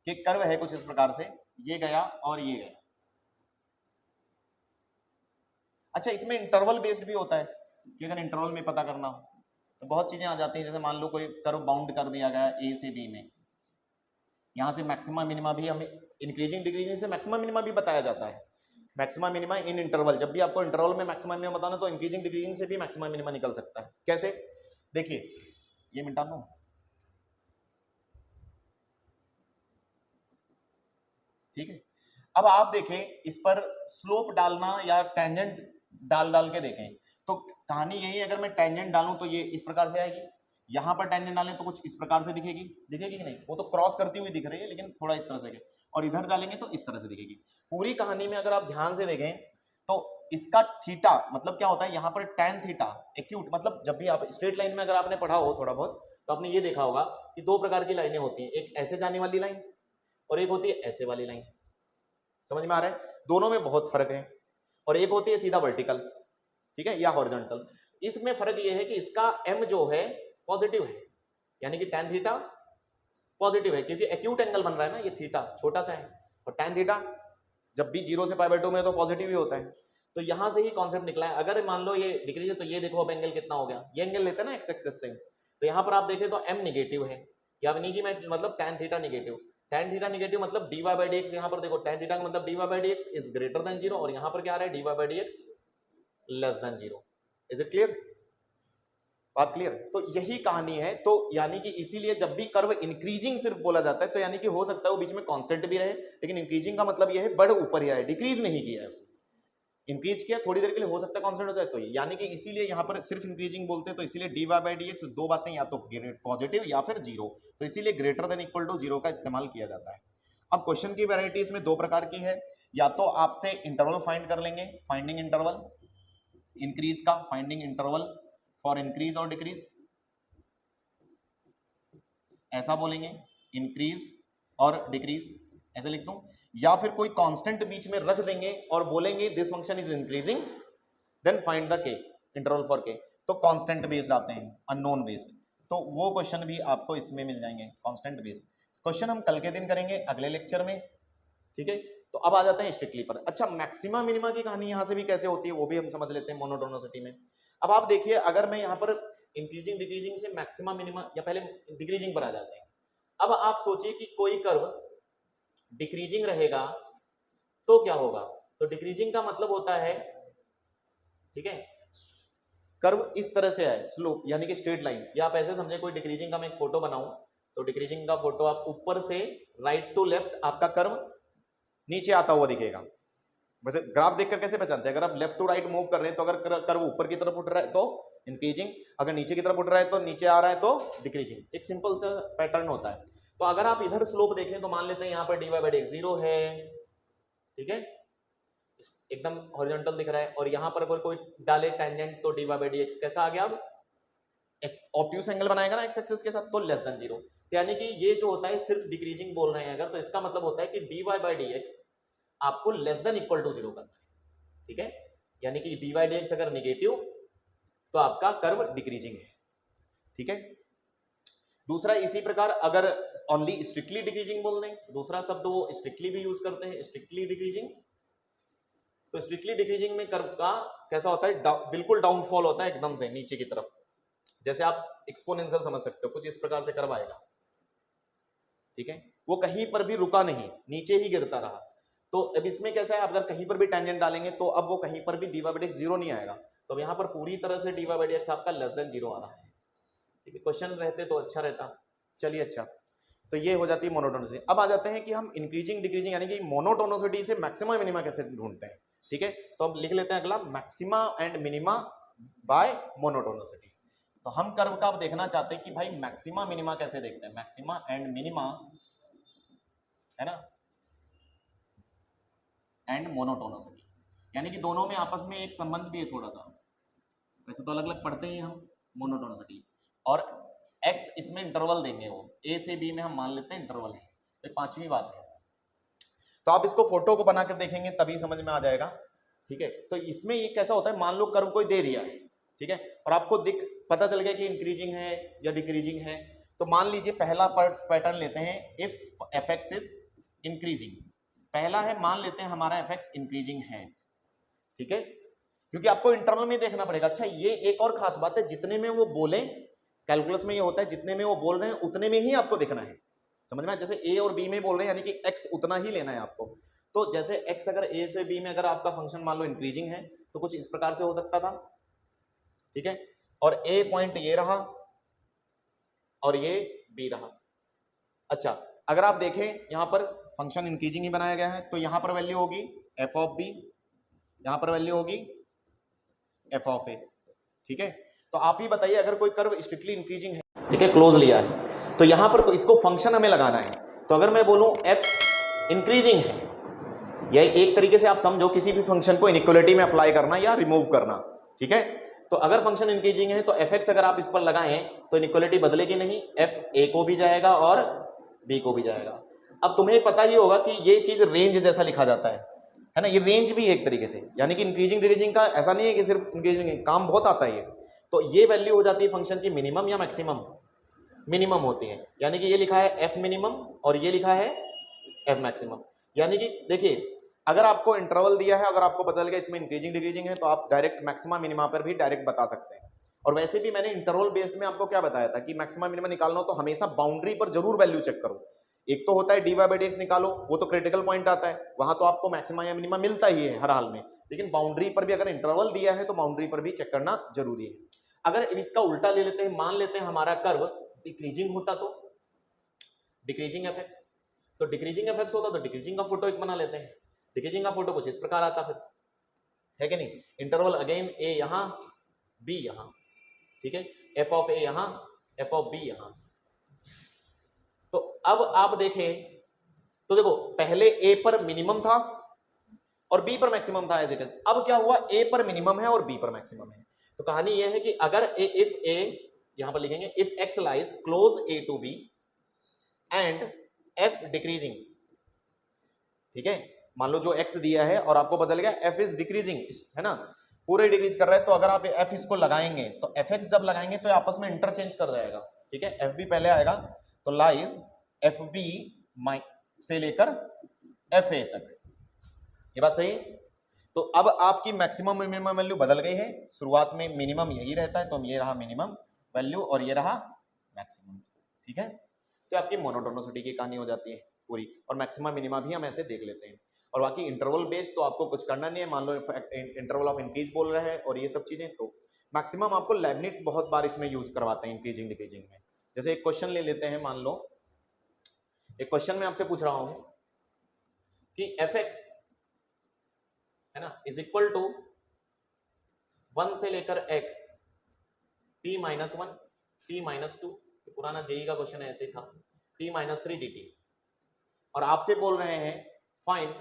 कि कर्व है कुछ इस प्रकार से, ये गया और ये गया। अच्छा इसमें इंटरवल बेस्ड भी होता है कि अगर इंटरवल में पता करना हो तो बहुत चीजें आ जाती हैं। जैसे मान लो कोई कर्व बाउंड कर दिया गया ए से बी में, यहाँ से मैक्सिमम मिनिमा भी हमें इंक्रीजिंग डिक्रीजिंग से मैक्सिमम मिनिमा भी बताया जाता है। मैक्सिमम मिनिमा इन इंटरवल, जब भी आपको इंटरवल में मैक्सिमम मिनिमा बताना तो इंक्रीजिंग डिक्रीजिंग से भी मैक्सिमम मिनिमा निकल सकता है। कैसे, देखिए ये मिटा दो, ठीक है। अब आप देखें इस पर स्लोप डालना या टेंजेंट डाल के देखें तो कहानी यही है, अगर मैं टेंजेंट डालूं तो ये इस प्रकार से आएगी, यहां पर टेंजेंट डालें तो कुछ इस प्रकार से दिखेगी कि नहीं, वो तो क्रॉस करती हुई दिख रही है लेकिन थोड़ा इस तरह से, और इधर डालेंगे तो इस तरह से दिखेगी। पूरी कहानी में अगर आप ध्यान से देखें तो इसका थीटा मतलब क्या होता है, यहाँ पर tan थीटा एक्यूट, मतलब जब भी आप स्ट्रेट लाइन में अगर आपने पढ़ा हो थोड़ा बहुत तो आपने ये देखा होगा कि दो प्रकार की लाइनें होती हैं, एक ऐसे जाने वाली लाइन और एक होती है ऐसे वाली लाइन। समझ में आ रहा है, दोनों में बहुत फर्क है। और एक होती है सीधा वर्टिकल, ठीक है, या हॉरिजॉन्टल। इसमें फर्क ये है कि इसका m जो है पॉजिटिव है, यानी कि tan थीटा पॉजिटिव है क्योंकि एक्यूट एंगल बन रहा है ना, ये थीटा छोटा सा है, और tan थीटा जब भी 0 से π/2 में तो पॉजिटिव ही होता है। तो यहां से ही कॉन्सेप्ट निकला है। अगर मान लो ये डिक्रीज है तो ये देखो अब एंगल कितना हो गया, ये एंगल लेते हैं ना एक्स एक्सिस से, तो यहाँ पर आप देखें तो m नेगेटिव है, यानी कि मैं मतलब tan theta negative, tan theta negative मतलब dy/dx, यहाँ पर देखो tan थीटा का मतलब dy/dx इज > 0 और यहाँ पर क्या आ रहा है dy/dx << 0। इज इट क्लियर, बात क्लियर। तो यही कहानी है। तो यानी कि इसीलिए जब भी कर्व इंक्रीजिंग सिर्फ बोला जाता है तो यानी कि हो सकता है वो बीच में कांस्टेंट भी रहे, लेकिन इंक्रीजिंग का मतलब ये है बढ़ ऊपर ही आए, डिक्रीज नहीं किया है उसने, इंक्रीज किया थोड़ी देर के लिए, हो सकता है कांस्टेंट हो जाए। तो यानी कि इसीलिए यहाँ पर सिर्फ इंक्रीजिंग बोलते हैं, तो इसीलिए dy/dx दो बातें, या तो पॉजिटिव या फिर 0, तो इसीलिए > 0 का इस्तेमाल किया जाता है। अब क्वेश्चन की वैरायटी इसमें दो प्रकार की है, या तो आपसे इंटरवल फाइंड कर लेंगे, फाइंडिंग इंटरवल इंक्रीज का, फाइंडिंग इंटरवल फॉर इंक्रीज और डिक्रीज, ऐसा बोलेंगे इंक्रीज और डिक्रीज, ऐसे लिख दूं, या फिर कोई कांस्टेंट बीच में रख देंगे और बोलेंगे this function is increasing then find the k, interval for k. तो कांस्टेंट बेस्ड आते हैं, अननोन बेस्ड, तो वो क्वेश्चन भी आपको इसमें मिल जाएंगे कांस्टेंट बेस्ड। क्वेश्चन हम कल के दिन करेंगे अगले लेक्चर में, ठीक है। तो अब आ जाते हैं स्ट्रिक्टली पर। अच्छा मैक्सिमा मिनिमा की कहानी यहां से भी कैसे होती है वो भी हम समझ लेते हैं मोनोटोनिसिटी में। अब आप देखिए, अगर मैं यहाँ पर इंक्रीजिंग डिक्रीजिंग से मैक्सिमा मिनिमा, या पहले डिक्रीजिंग पर आ जाते हैं। अब आप सोचिए कि कोई कर्व डिक्रीजिंग रहेगा तो क्या होगा, तो डिक्रीजिंग का मतलब होता है, ठीक है, कर्व इस तरह से है स्लोप, यानी कि स्ट्रेट लाइन, या आप ऐसे समझे कोई डिक्रीजिंग का मैं एक फोटो बनाऊं तो डिक्रीजिंग का फोटो आप ऊपर से राइट टू लेफ्ट आपका कर्व नीचे आता हुआ दिखेगा। वैसे ग्राफ देखकर कैसे पहचानते हैं, अगर आप लेफ्ट टू राइट मूव कर रहे हैं तो अगर कर्व ऊपर की तरफ उठ रहा है तो इंक्रीजिंग, अगर नीचे की तरफ उठ रहा है तो नीचे आ रहा है तो डिक्रीजिंग, एक सिंपल सा पैटर्न होता है। तो तो अगर आप इधर स्लोप देखें तो मान लेते हैं यहाँ पर dy बाई dx 0 है, ठीक है, एकदम हॉरिजॉन्टल दिख रहा है, और यहाँ पर अगर कोई डाले टेंजेंट तो dy बाई dx कैसा आ गया, अब एक ऑब्ट्यूस एंगल बनाएगा ना एक्स एक्सिस के साथ, तो लेस देन 0। यानी कि ये जो होता है सिर्फ डिक्रीजिंग बोल रहे हैं अगर, तो इसका मतलब होता है कि dy बाई dx आपको लेस देन इक्वल टू 0 करना है, ठीक है। यानी कि dy बाई dx अगर निगेटिव तो आपका कर्व डिक्रीजिंग है, ठीक है। दूसरा इसी प्रकार अगर ओनली स्ट्रिक्टली डिक्रीजिंग बोल दें, दूसरा शब्द वो स्ट्रिक्टली भी यूज करते हैं, स्ट्रिक्टली डिक्रीजिंग। तो स्ट्रिक्टली डिक्रीजिंग में कर्व का कैसा होता है, बिल्कुल डाउनफॉल होता है एकदम से नीचे की तरफ, जैसे आप एक्सपोनेंशियल समझ सकते हो, कुछ इस प्रकार से कर्व आएगा, ठीक है। वो कहीं पर भी रुका नहीं, नीचे ही गिरता रहा। तो अब इसमें कैसा है, अगर कहीं पर भी टेंजेंट डालेंगे तो अब वो कहीं पर भी dy बाई dx 0 नहीं आएगा, तो यहाँ पर पूरी तरह से dy बाई dx आपका लेस देन 0 आ रहा है, ठीक है। क्वेश्चन रहते तो अच्छा रहता। चलिए अच्छा, तो ये हो जाती है मोनोटोनिसिटी। अब आ जाते हैं कि हम इंक्रीजिंग डिक्रीजिंग यानी कि मोनोटोनिसिटी से मैक्सिमा मिनिमा कैसे ढूंढते हैं, ठीक है। तो हम लिख लेते हैं अगला, maxima and minima by monotonicity. तो हम कर्व का अब देखना चाहते हैं कि भाई मैक्सिमा मिनिमा कैसे देखते हैं, मैक्सिमा एंड मिनिमा है ना, एंड मोनोटोनिसिटी, यानी कि दोनों में आपस में एक संबंध भी है थोड़ा सा, वैसे तो अलग अलग पढ़ते ही हम मोनोटोनिसिटी, और x इसमें इंटरवल देंगे, वो a से b में हम मान लेते हैं इंटरवल है, तो पांचवी बात है। तो आप इसको फोटो को बनाकर देखेंगे तभी समझ में आ जाएगा, ठीक है। तो इसमें ये कैसा होता है, मान लो कर्व कोई दे दिया है, ठीक है, और आपको पता चल गया कि इंक्रीजिंग है या डिक्रीजिंग है, तो मान लीजिए पहला पैटर्न लेते हैं, इफ fx इज इंक्रीजिंग, पहला है मान लेते हैं हमारा fx इंक्रीजिंग है, ठीक है, क्योंकि आपको इंटरवल में देखना पड़ेगा। अच्छा ये एक और खास बात है, जितने में वो बोले, कैलकुलस में ये होता है जितने में वो बोल रहे हैं उतने में ही आपको देखना है, समझ में आया? जैसे a और b में बोल रहे हैं यानी कि x उतना ही लेना है आपको। तो जैसे x अगर a से b में अगर आपका फंक्शन मान लो इंक्रीजिंग है तो कुछ इस प्रकार से हो सकता था, ठीक है, और a पॉइंट ये रहा और ये b रहा। अच्छा अगर आप देखें यहाँ पर फंक्शन इंक्रीजिंग ही बनाया गया है, तो यहाँ पर वैल्यू होगी f ऑफ b, यहाँ पर वैल्यू होगी f ऑफ a, ठीक है। तो आप ही बताइए अगर कोई कर्व स्ट्रिक्टली इंक्रीजिंग है, ठीक है, क्लोज लिया है, तो यहाँ पर इसको फंक्शन हमें लगाना है। तो अगर मैं बोलूँ f इंक्रीजिंग है, यह एक तरीके से आप समझो किसी भी फंक्शन को इनइक्वालिटी में अप्लाई करना या रिमूव करना, ठीक है। तो अगर फंक्शन इंक्रीजिंग है तो fx अगर आप इस पर लगाएं तो इनइक्वालिटी बदलेगी नहीं, f a को भी जाएगा और b को भी जाएगा। अब तुम्हें पता ही होगा कि ये चीज रेंज जैसा लिखा जाता है ना, ये रेंज भी एक तरीके से, यानी कि इंक्रीजिंग डिक्रीजिंग का ऐसा नहीं है कि सिर्फ इंक्रीजिंग, काम बहुत आता है ये। तो ये वैल्यू हो जाती है फंक्शन की मिनिमम या मैक्सिमम, मिनिमम होती है, यानी कि ये लिखा है f मिनिमम और ये लिखा है f मैक्सिमम। यानी कि देखिए अगर आपको इंटरवल दिया है, अगर आपको पता लगा इसमें इंक्रीजिंग डिक्रीजिंग है, तो आप डायरेक्ट मैक्सिमा मिनिमा पर भी डायरेक्ट बता सकते हैं। और वैसे भी मैंने इंटरवल बेस्ड में आपको क्या बताया था कि मैक्सिमा मिनिमा निकालना हो तो हमेशा बाउंड्री पर जरूर वैल्यू चेक करो। एक तो होता है dy बाई dx निकालो, वो तो क्रिटिकल पॉइंट आता है, वहां तो आपको मैक्सिमा या मिनिमा मिलता ही है हर हाल में, लेकिन बाउंड्री पर भी अगर इंटरवल दिया है तो बाउंड्री पर भी चेक करना जरूरी है। अगर इसका उल्टा ले लेते हैं, मान लेते हैं हमारा कर्व डिक्रीजिंग होता तो डिक्रीजिंग fx, तो डिक्रीजिंग fx होता तो डिक्रीजिंग का फोटो एक बना लेते हैं, डिक्रीजिंग का फोटो कुछ इस प्रकार आता फिर, है कि नहीं, इंटरवल अगेन a यहां b यहां, ठीक है, f ऑफ a यहां f ऑफ b यहां। तो अब आप देखें तो देखो पहले a पर मिनिमम था और b पर मैक्सिमम था एज इट इज, अब क्या हुआ a पर मिनिमम है और b पर मैक्सिमम है। तो कहानी यह है कि अगर इफ a यहां पर लिखेंगे if x lies close a to b and f decreasing, ठीक है, मान लो जो x दिया है और आपको बदल गया f इज डिक्रीजिंग, है ना, पूरे डिक्रीज कर रहा है, तो अगर आप f इसको लगाएंगे तो fx जब लगाएंगे तो आपस में इंटरचेंज कर जाएगा, ठीक है, fb पहले आएगा तो लाइज fb से लेकर fa तक, ये बात सही है। तो अब आपकी मैक्सिमम मिनिमम वैल्यू बदल गई है, शुरुआत में मिनिमम यही रहता है, तो ये रहा मिनिमम वैल्यू और ये रहा मैक्सिमम, ठीक है। तो आपकी मोनोटोनिसिटी की कहानी हो जाती है पूरी, और मैक्सिमा मिनिमा भी हम ऐसे देख लेते हैं। और बाकी इंटरवल बेस्ड तो आपको कुछ करना नहीं है, मान लो इंटरवल ऑफ इंक्रीज बोल रहे हैं और ये सब चीजें, तो मैक्सिमम आपको लेबनिट्ज बहुत बार इसमें यूज करवाते हैं इंक्रीजिंग डिक्रीजिंग में। जैसे एक क्वेश्चन ले लेते हैं, मान लो एक क्वेश्चन में आपसे पूछ रहा हूं कि fx है ना इज इक्वल टू 1 से लेकर x t-1 t-2, पुराना जेई का क्वेश्चन ऐसे ही था, t माइनस 3 dt, और आपसे बोल रहे हैं फाइंड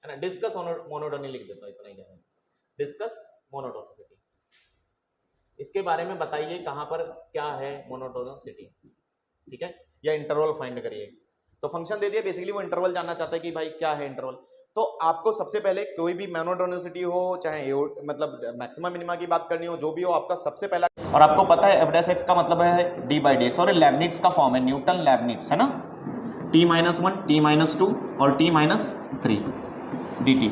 है ना, डिस्कस मोनोटोनी लिख देता हूं, इतना ही कहना, डिस्कस मोनोटोनिसिटी। इसके बारे में बताइए कहां पर क्या है मोनोटोनिसिटी, ठीक है, या इंटरवल फाइंड करिए। तो फंक्शन दे दिया, बेसिकली वो इंटरवल जानना चाहता है कि भाई क्या है इंटरवल। तो आपको सबसे पहले कोई भी मोनोटोनिसिटी हो, चाहे मतलब मैक्सिमम मिनिमा की बात करनी हो, जो भी हो, आपका सबसे पहला, और आपको पता है f(x) का मतलब है d/dx, और लेबनिट्ज का फॉर्म है, न्यूटन लेबनिट्ज है ना, t-1 t-2 और t-3 dt।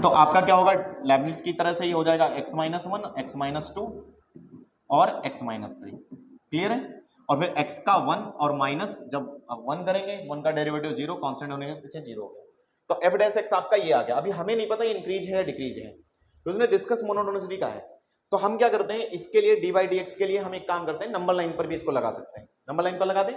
तो आपका क्या होगा, लेबनिट्ज की तरह से ही हो जाएगा x-1 x-2 और x-3, क्लियर है। और फिर x का 1 और माइनस, जब अब 1 करेंगे 1 का डेरिवेटिव 0, कांस्टेंट होने के पीछे 0 हो गया, तो f(x) आपका ये आ गया। अभी हमें नहीं पता ये इंक्रीज है या डिक्रीज है, तो उसने डिस्कस मोनोटोनिसिटी का है। तो हम क्या करते हैं, इसके लिए d/dx के लिए हम एक काम करते हैं, नंबर लाइन पर भी इसको लगा सकते हैं। नंबर लाइन पर लगा दें,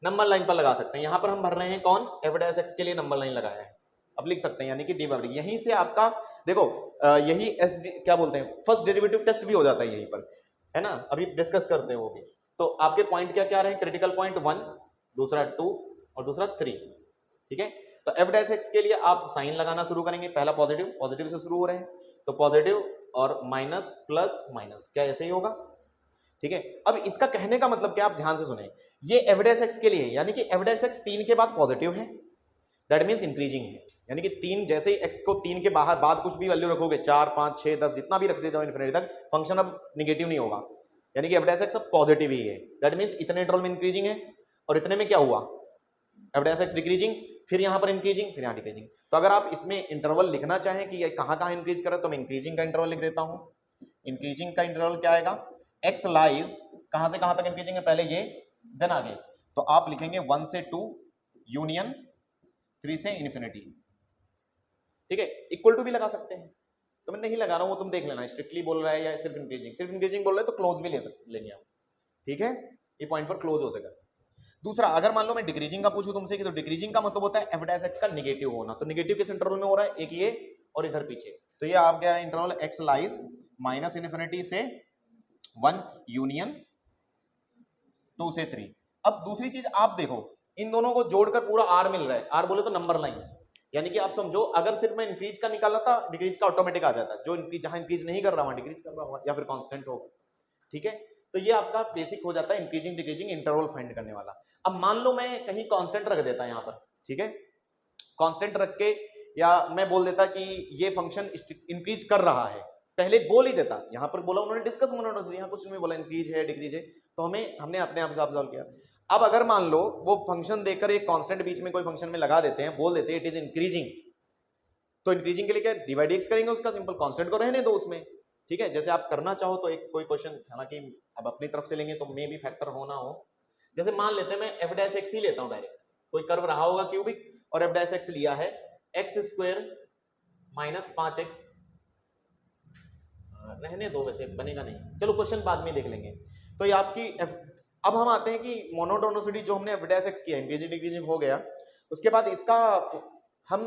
नंबर लाइन पर लगा सकते हैं। यहां पर हम भर रहे हैं कौन, f(x) के लिए नंबर लाइन लगाया है, अब लिख सकते हैं, यानी कि d/dx। यहीं से आपका देखो यही क्या बोलते हैं, फर्स्ट डेरिवेटिव टेस्ट भी हो जाता है यहीं पर, है ना, अभी डिस्कस करते हैं वो भी। तो आपके पॉइंट क्या क्या रहे, क्रिटिकल पॉइंट 1, दूसरा 2 और दूसरा 3, ठीक है। तो f(x) के लिए आप साइन लगाना शुरू करेंगे, पहला पॉजिटिव, पॉजिटिव से शुरू हो रहे हैं, तो पॉजिटिव और माइनस प्लस माइनस, क्या ऐसे ही होगा, ठीक है। अब इसका कहने का मतलब क्या, आप ध्यान से सुने, ये f(x) के लिए, यानी कि f(x) 3 के बाद पॉजिटिव है, दैट मीन्स इंक्रीजिंग है, यानी कि 3 जैसे ही x को 3 के बाहर बाद कुछ भी वैल्यू रखोगे, 4 5 6 10 जितना भी रखते जाओ इन्फिनिटी तक, फंक्शन अब निगेटिव नहीं होगा, यानी कि f(x) अब पॉजिटिव ही है, दैट मीन्स इतने इंटरवल में इंक्रीजिंग है, और इतने में क्या हुआ, f(x) डिक्रीजिंग, फिर यहां पर इंक्रीजिंग, फिर यहां डिक्रीजिंग। तो अगर आप इसमें इंटरवल लिखना चाहें कि ये कहां इंक्रीज करे, तो मैं इंक्रीजिंग का इंटरवल लिख देता हूं। इंक्रीजिंग का इंटरवल क्या आएगा, x लाइज कहां से कहां तक इंक्रीजिंग है, पहले ये देन आगे, तो आप लिखेंगे 1 से 2 यूनियन 3 से इन्फिनिटी, ठीक है। इक्वल टू भी लगा सकते हैं, तो मैं नहीं लगा रहा हूं, वो तुम देख लेना स्ट्रिक्टली बोल रहा है या सिर्फ इंक्रीजिंग बोल रहा है, तो क्लोज भी लेंगे आप, ठीक है, ये पॉइंट पर क्लोज हो सकेगा। दूसरा, अगर मान लो मैं डिक्रीजिंग का पूछूं तुमसे कि तो डिक्रीजिंग का मतलब होता है f(x) का निगेटिव होना, तो निगेटिव किस इंटरवल में हो रहा है, एक ये और इधर पीछे, तो ये आप गया interval x lies minus infinity से 1 यूनियन 2 से 3। अब दूसरी चीज आप देखो, इन दोनों को जोड़कर पूरा r मिल रहा है, r बोले तो नंबर लाइन, यानी कि आप समझो अगर सिर्फ मैं इंक्रीज का निकाला था, डिक्रीज का ऑटोमेटिक आ जाता है, जो इंक्रीज जहां इंक्रीज नहीं कर रहा वहां डिक्रीज कर रहा होगा या फिर कांस्टेंट होगा, ठीक है। तो ये आपका बेसिक हो जाता है इंक्रीजिंग डिक्रीजिंग इंटरवल फाइंड करने वाला। अब मान लो मैं कहीं कांस्टेंट रख देता यहाँ पर, ठीक है, कांस्टेंट रख के, या मैं बोल देता कि ये फंक्शन इंक्रीज कर रहा है, पहले बोल ही देता, यहाँ पर बोला उन्होंने डिस्कस मोनोटोनिसिटी, यहाँ कुछ नहीं बोला, इंक्रीज है डिक्रीज है, तो हमने अपने आप हिसाब सॉल्व किया। अब अगर मान लो वो फंक्शन देकर एक कांस्टेंट बीच में कोई फंक्शन में लगा देते हैं, बोल देते हैं इट इज इंक्रीजिंग, तो इंक्रीजिंग के लिए क्या d/dx करेंगे, उसका सिंपल कांस्टेंट को रहने दो उसमें, ठीक है। जैसे आप करना चाहो तो एक कोई क्वेश्चन, हालांकि अब अपनी तरफ से लेंगे तो मे भी फैक्टर होना हो, जैसे मान लेते हैं मैं f(x) ही लेता हूं डायरेक्ट, कोई कर्व रहा होगा क्यूबिक और f(x) लिया है x² माइनस 5x, रहने दो, वैसे बनेगा नहीं, चलो क्वेश्चन बाद में देख लेंगे। तो ये आपकी अब हम आते हैं कि मोनोटोनिसिटी जो हमने f(x) किया, इंक्रीजिंग डिक्रीजिंग हो गया, उसके बाद इसका हम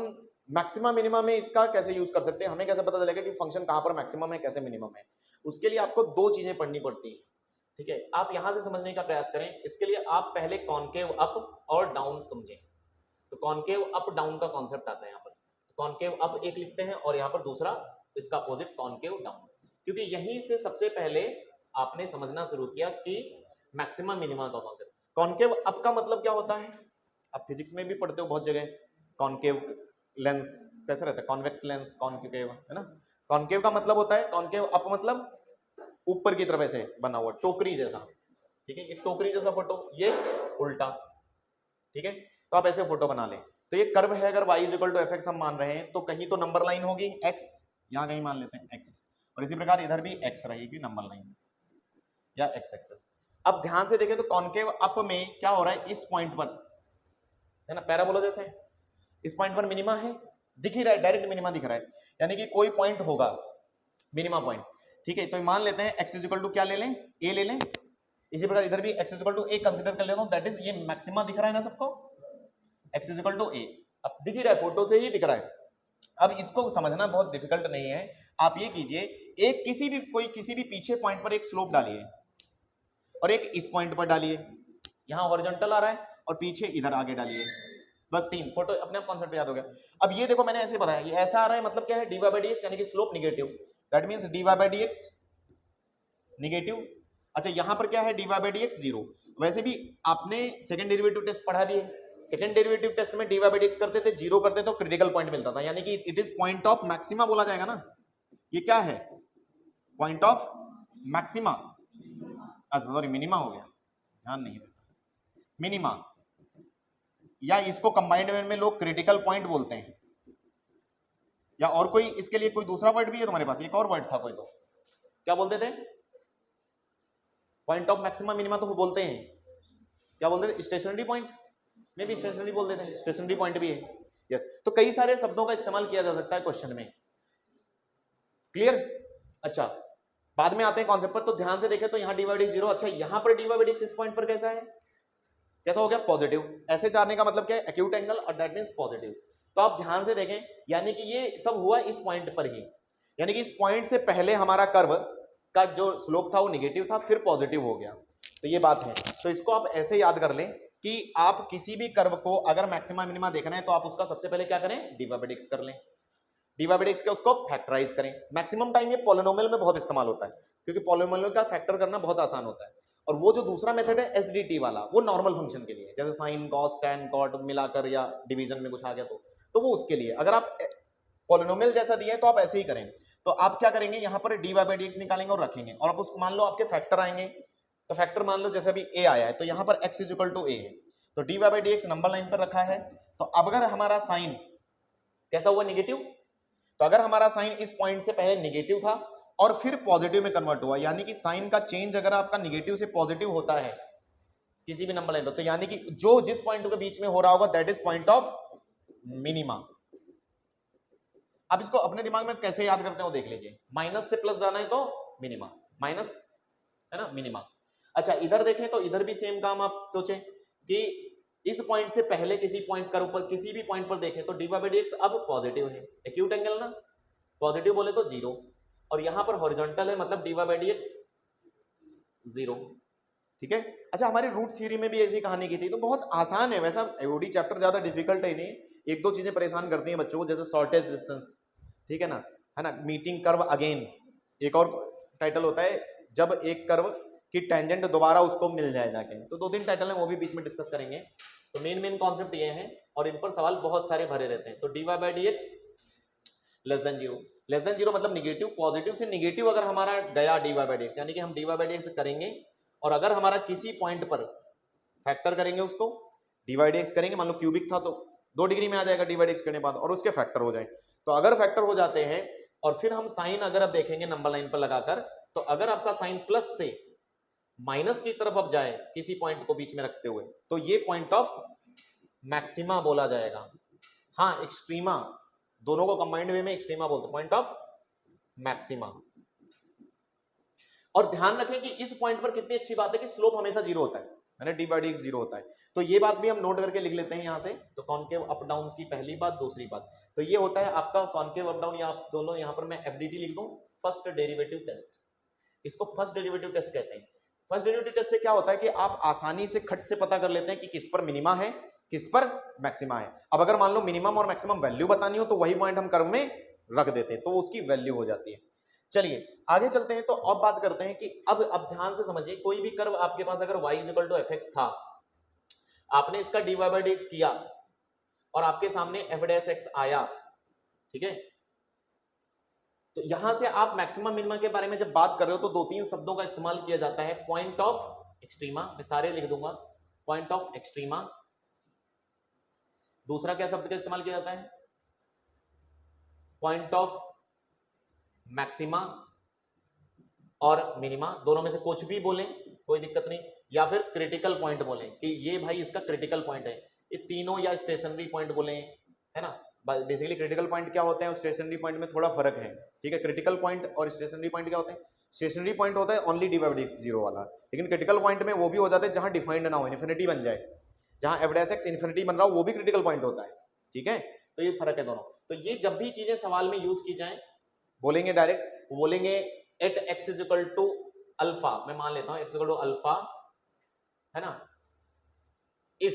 मैक्सिमम मिनिमम में इसका कैसे यूज कर सकते हैं, हमें कैसे पता चलेगा कि फंक्शन कहां पर मैक्सिमम है कैसे मिनिमम है, उसके लिए आपको दो चीजें पढ़नी पड़ती हैं, ठीक है। आप यहां से समझने का प्रयास करें, इसके लिए आप पहले कॉनकेव अप और डाउन समझें। तो कॉनकेव अप डाउन का कॉन्सेप्ट आता है यहाँ पर, कॉनकेव अप एक लिखते हैं और यहाँ पर दूसरा इसका अपोजिट कॉनकेव डाउन, क्योंकि यहीं से सबसे पहले आपने समझना शुरू किया कि मैक्सिमम मिनिमम का कॉन्सेप्ट। कॉनकेव अप का मतलब क्या होता है, आप फिजिक्स में भी पढ़ते हो बहुत जगह, कॉनकेव लेंस कैसे रहता है, कॉन्वेक्स लेंस, कॉनकेव, है ना। कॉनकेव का मतलब होता है, कॉनकेव अप मतलब ऊपर की तरफ ऐसे बना हुआ टोकरी जैसा, ठीक है, एक टोकरी जैसा फोटो, ये उल्टा, ठीक है। तो आप ऐसे फोटो बना लें, तो ये कर्व है, अगर y = fx हम मान रहे हैं, तो कहीं तो नंबर लाइन होगी x, यहाँ कहीं मान लेते हैं x, और इसी प्रकार इधर भी x रहेगी नंबर लाइन या x एक्सिस। अब ध्यान से देखें तो कॉनकेव अप में क्या हो रहा है, इस पॉइंट पर है ना, पैराबोला जैसे इस पॉइंट पर मिनिमा है, दिख ही रहा है, डायरेक्ट मिनिमा दिख रहा है, यानी कि कोई पॉइंट होगा मिनिमा पॉइंट, ठीक है। तो मान लेते हैं x = क्या ले लें, a ले लें, इसी प्रकार इधर भी x = a कंसीडर कर लेता हूं, दैट इज ये मैक्सिमा दिख रहा है ना सबको, x = a, अब दिख ही रहा है, फोटो से ही दिख रहा है, अब इसको समझना बहुत डिफिकल्ट नहीं है। आप ये कीजिए, एक किसी भी पीछे पॉइंट पर एक स्लोप डालिए और एक इस पॉइंट पर डालिए, यहां हॉरिजॉन्टल आ रहा है, और पीछे इधर आगे डालिए, बस 3 फोटो, अपने आप कॉन्सेप्ट याद हो गया। अब ये देखो मैंने ऐसे बताया, ये ऐसा आ रहा है, मतलब क्या है, dy by dx यानी कि slope negative, that means dy by dx negative. अच्छा यहां पर क्या है, dy by dx 0। वैसे भी आपने सेकंड डेरिवेटिव टेस्ट पढ़ा भी है, सेकंड डेरिवेटिव टेस्ट में dy by dx करते थे, 0 करते तो क्रिटिकल पॉइंट मिलता था, यानी कि it is point of maxima बोला जाएगा ना। ये क्या है, point of maxima, sorry minima हो गया, ध्यान नहीं देता, मिनिमा, या इसको कंबाइंड में लोग क्रिटिकल पॉइंट बोलते हैं, या और कोई इसके लिए कोई दूसरा वर्ड भी है तुम्हारे पास, एक और वर्ड था कोई, तो क्या बोलते थे, पॉइंट ऑफ मैक्सिमा मिनिमा तो बोलते हैं, क्या बोलते थे, स्टेशनरी पॉइंट में भी स्टेशनरी बोल देते हैं, स्टेशनरी पॉइंट भी है, यस। तो कई सारे शब्दों का इस्तेमाल किया जा सकता है क्वेश्चन में, क्लियर। अच्छा बाद में आते हैं कॉन्सेप्ट पर, तो ध्यान से देखें तो यहाँ dy by dx 0, अच्छा यहाँ पर dy by dx इस पॉइंट पर कैसा है, कैसा हो गया, पॉजिटिव। ऐसे चाहने का मतलब क्या है, एक्यूट एंगल, और दैट मींस पॉजिटिव। तो आप ध्यान से देखें, यानी कि ये सब हुआ इस पॉइंट पर ही, यानी कि इस पॉइंट से पहले हमारा कर्व का जो स्लोप था वो निगेटिव था, फिर पॉजिटिव हो गया, तो ये बात है। तो इसको आप ऐसे याद कर लें कि आप किसी भी कर्व को अगर मैक्सिमा मिनिमा देखना है तो आप उसका सबसे पहले क्या करें, dy by dx कर लें, dy by dx के उसको फैक्टराइज करें। मैक्सिमम टाइम ये पॉलिनोमियल में बहुत इस्तेमाल होता है, क्योंकि पॉलिनोमियल का फैक्टर करना बहुत आसान होता है। और वो जो दूसरा मेथड है SDT वाला, वो नॉर्मल फंक्शन के लिए, जैसे साइन कॉस टैन कॉट मिलाकर, या डिवीजन में कुछ आ गया तो वो उसके लिए। अगर आप पॉलिनोमियल जैसा दिया है तो आप ऐसे ही करें। तो आप क्या करेंगे, यहाँ पर dy by dx निकालेंगे और रखेंगे, और आप उसको मान लो आपके फैक्टर आएंगे, तो फैक्टर मान लो जैसे अभी a आया है, तो यहाँ पर x is equal to a है, तो dy by dx number line पर रखा है। तो अब अगर हमारा साइन कैसा हुआ, निगेटिव, तो अगर हमारा साइन इस पॉइंट से पहले निगेटिव था और फिर पॉजिटिव में कन्वर्ट हुआ, यानी कि साइन का चेंज अगर आपका निगेटिव से पॉजिटिव होता है किसी भी नंबर लाइन पर, तो यानी कि जो जिस पॉइंट के बीच में हो रहा होगा that is point of minima. अब इसको अपने दिमाग में कैसे याद करते हो देख लीजिए, माइनस से प्लस जाना है तो मिनिमा, माइनस है ना मिनिमा। अच्छा इधर देखें तो इधर भी सेम काम आप सोचें कि इस पॉइंट से पहले किसी पॉइंट कर्व पर किसी भी पॉइंट पर देखें तो dy by dx अब पॉजिटिव है, एक्यूट एंगल ना, पॉजिटिव बोले तो 0, और यहां पर हॉरिजॉन्टल है, मतलब dy by dx 0, ठीक है। अच्छा हमारी रूट थ्योरी में भी ऐसी कहानी की थी, तो बहुत आसान है, वैसा एओडी चैप्टर ज्यादा डिफिकल्ट है नहीं, एक दो चीजें परेशान करती हैं बच्चों को, जैसे शॉर्टेज डिस्टेंस, ठीक है ना, मीटिंग कर्व अगेन, एक और टाइटल होता है जब एक कर्व की टेंजेंट दोबारा उसको मिल जाए जाके, तो 2-3 टाइटल है वो भी बीच में डिस्कस करेंगे। तो मेन कॉन्सेप्ट ये है, और इन पर सवाल बहुत सारे भरे रहते हैं। तो dy by dx less than 0 मतलब निगेटिव, पॉजिटिव से निगेटिव अगर हमारा गया dy by dx, यानी कि हम dy by dx करेंगे, और अगर हमारा किसी पॉइंट पर फैक्टर करेंगे उसको, dy by dx करेंगे, मान लो क्यूबिक था तो 2 डिग्री में आ जाएगा dy by dx करने के बाद, और उसके फैक्टर हो जाए। तो अगर फैक्टर हो जाते हैं और फिर हम साइन अगर आप देखेंगे नंबर लाइन पर लगाकर, तो अगर आपका साइन प्लस से माइनस की तरफ अब जाए किसी पॉइंट को बीच में रखते हुए, तो ये पॉइंट ऑफ मैक्सिमा बोला जाएगा। हाँ एक्सट्रीमा, दोनों को कंबाइंड वे में एक्सट्रीमा बोलते हैं, पॉइंट ऑफ मैक्सिमा। और ध्यान रखें कि इस पॉइंट पर कितनी अच्छी बात है कि स्लोप हमेशा 0 होता है, मैंने dy by dx 0 होता है, तो ये बात भी हम नोट करके लिख लेते हैं यहाँ से। तो कॉनकेव अप डाउन की पहली बात, दूसरी बात तो ये होता है आपका कॉनकेव अप डाउन, या आप दोनों यहाँ पर मैं FDT लिख दूं, फर्स्ट डेरिवेटिव टेस्ट, इसको फर्स्ट डेरिवेटिव टेस्ट कहते हैं। फर्स्ट डेरिवेटिव टेस्ट से क्या होता है कि आप आसानी से खट से पता कर लेते हैं कि किस पर मिनिमा है किस पर मैक्सिमा है। अब अगर मान लो मिनिमम और मैक्सिमम वैल्यू बतानी हो तो वही पॉइंट हम कर्व में रख देते हैं, तो उसकी वैल्यू हो जाती है। चलिए आगे चलते हैं, तो अब बात करते हैं कि अब ध्यान से समझिए, कोई भी कर्व आपके पास अगर y = fx था, आपने इसका dy by dx किया और आपके सामने f' आया, ठीक है, तो यहां से आप मैक्सिमम मिनिमम के बारे में जब बात कर रहे हो तो 2-3 शब्दों का इस्तेमाल किया जाता है। पॉइंट ऑफ एक्सट्रीमा, मैं सारे लिख दूंगा, पॉइंट ऑफ एक्सट्रीमा। दूसरा क्या शब्द का इस्तेमाल किया जाता है, पॉइंट ऑफ मैक्सिमा और मिनिमा, दोनों में से कुछ भी बोलें कोई दिक्कत नहीं, या फिर क्रिटिकल पॉइंट बोलें कि ये भाई इसका क्रिटिकल पॉइंट है, ये तीनों, या स्टेशनरी पॉइंट बोलें, है ना। बेसिकली क्रिटिकल पॉइंट क्या होते हैं और स्टेशनरी पॉइंट में थोड़ा फर्क है, ठीक है। क्रिटिकल पॉइंट और स्टेशनरी पॉइंट क्या होते हैं, स्टेशनरी पॉइंट होता है ओनली dy by dx 0 वाला, लेकिन क्रिटिकल पॉइंट में वो भी हो जाता है जहां डिफाइंड ना हो, इन्फिनिटी बन जाए, जहां f' इन्फिनिटी बन रहा हो वो भी क्रिटिकल पॉइंट होता है, ठीक है। तो ये फर्क है दोनों। तो ये जब भी चीजें सवाल में यूज की जाए बोलेंगे डायरेक्ट, बोलेंगे at x is equal to alpha, मैं मान लेता हूं एक्स इक्वल टू अल्फा, है ना, if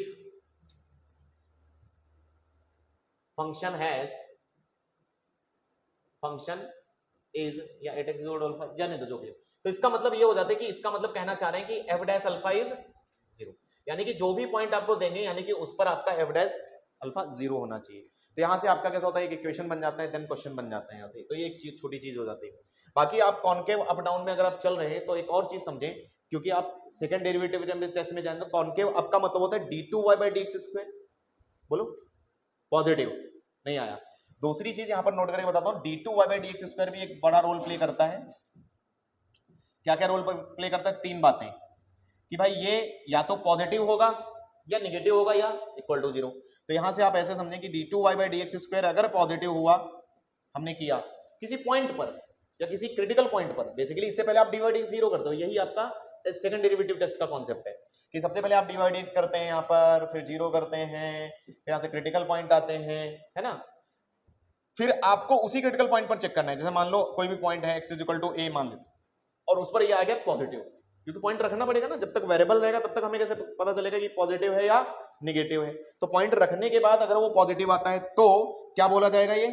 function has, function is, या at x is equal to alpha, जाने दो जो भी। तो इसका मतलब ये हो जाता है कि इसका मतलब कहना चाह रहे हैं कि एफ डैश अल्फा इज 0, यानी कि जो भी पॉइंट आपको देंगे यानी कि उस पर आपका एफ डैश अल्फा 0 होना चाहिए। तो यहां से आपका कैसा होता है, एक इक्वेशन बन जाता है, देन क्वेश्चन बन जाता है यहां से। तो ये एक चीज, छोटी चीज हो जाती है। बाकी आप कॉनकेव अप डाउन में अगर आप चल रहे हैं तो एक और चीज समझें, क्योंकि आप सेकंड डेरिवेटिव टेस्ट में जाएंगे तो कॉनकेव अप का मतलब होता है d2y/dx²। बोलो पॉजिटिव, नहीं आया। दूसरी चीज यहां पर नोट करके बताता हूं, d2y/dx² भी एक बड़ा रोल प्ले करता है। क्या क्या रोल प्ले करता है, तीन बातें, कि भाई ये या तो पॉजिटिव होगा या निगेटिव होगा या इक्वल टू 0। तो यहां से आप ऐसे समझें कि d2y/dx² अगर पॉजिटिव हुआ, हमने किया किसी पॉइंट पर या किसी क्रिटिकल पॉइंट पर, बेसिकली इससे पहले आप dy/dx 0 करते हो, यही आपका सेकंड डेरिवेटिव टेस्ट का कॉन्सेप्ट है कि सबसे पहले आप dy/dx करते हैं यहाँ पर, फिर 0 करते हैं, फिर यहाँ से क्रिटिकल पॉइंट आते हैं, है ना, फिर आपको उसी क्रिटिकल पॉइंट पर चेक करना है। जैसे मान लो कोई भी पॉइंट है x is equal to a मान लेते और उस पर ये आ गया पॉजिटिव, क्योंकि पॉइंट रखना पड़ेगा ना, जब तक वेरिएबल रहेगा तब तक हमें कैसे पता चलेगा कि पॉजिटिव है या निगेटिव है। तो पॉइंट रखने के बाद अगर वो पॉजिटिव आता है तो क्या बोला जाएगा, ये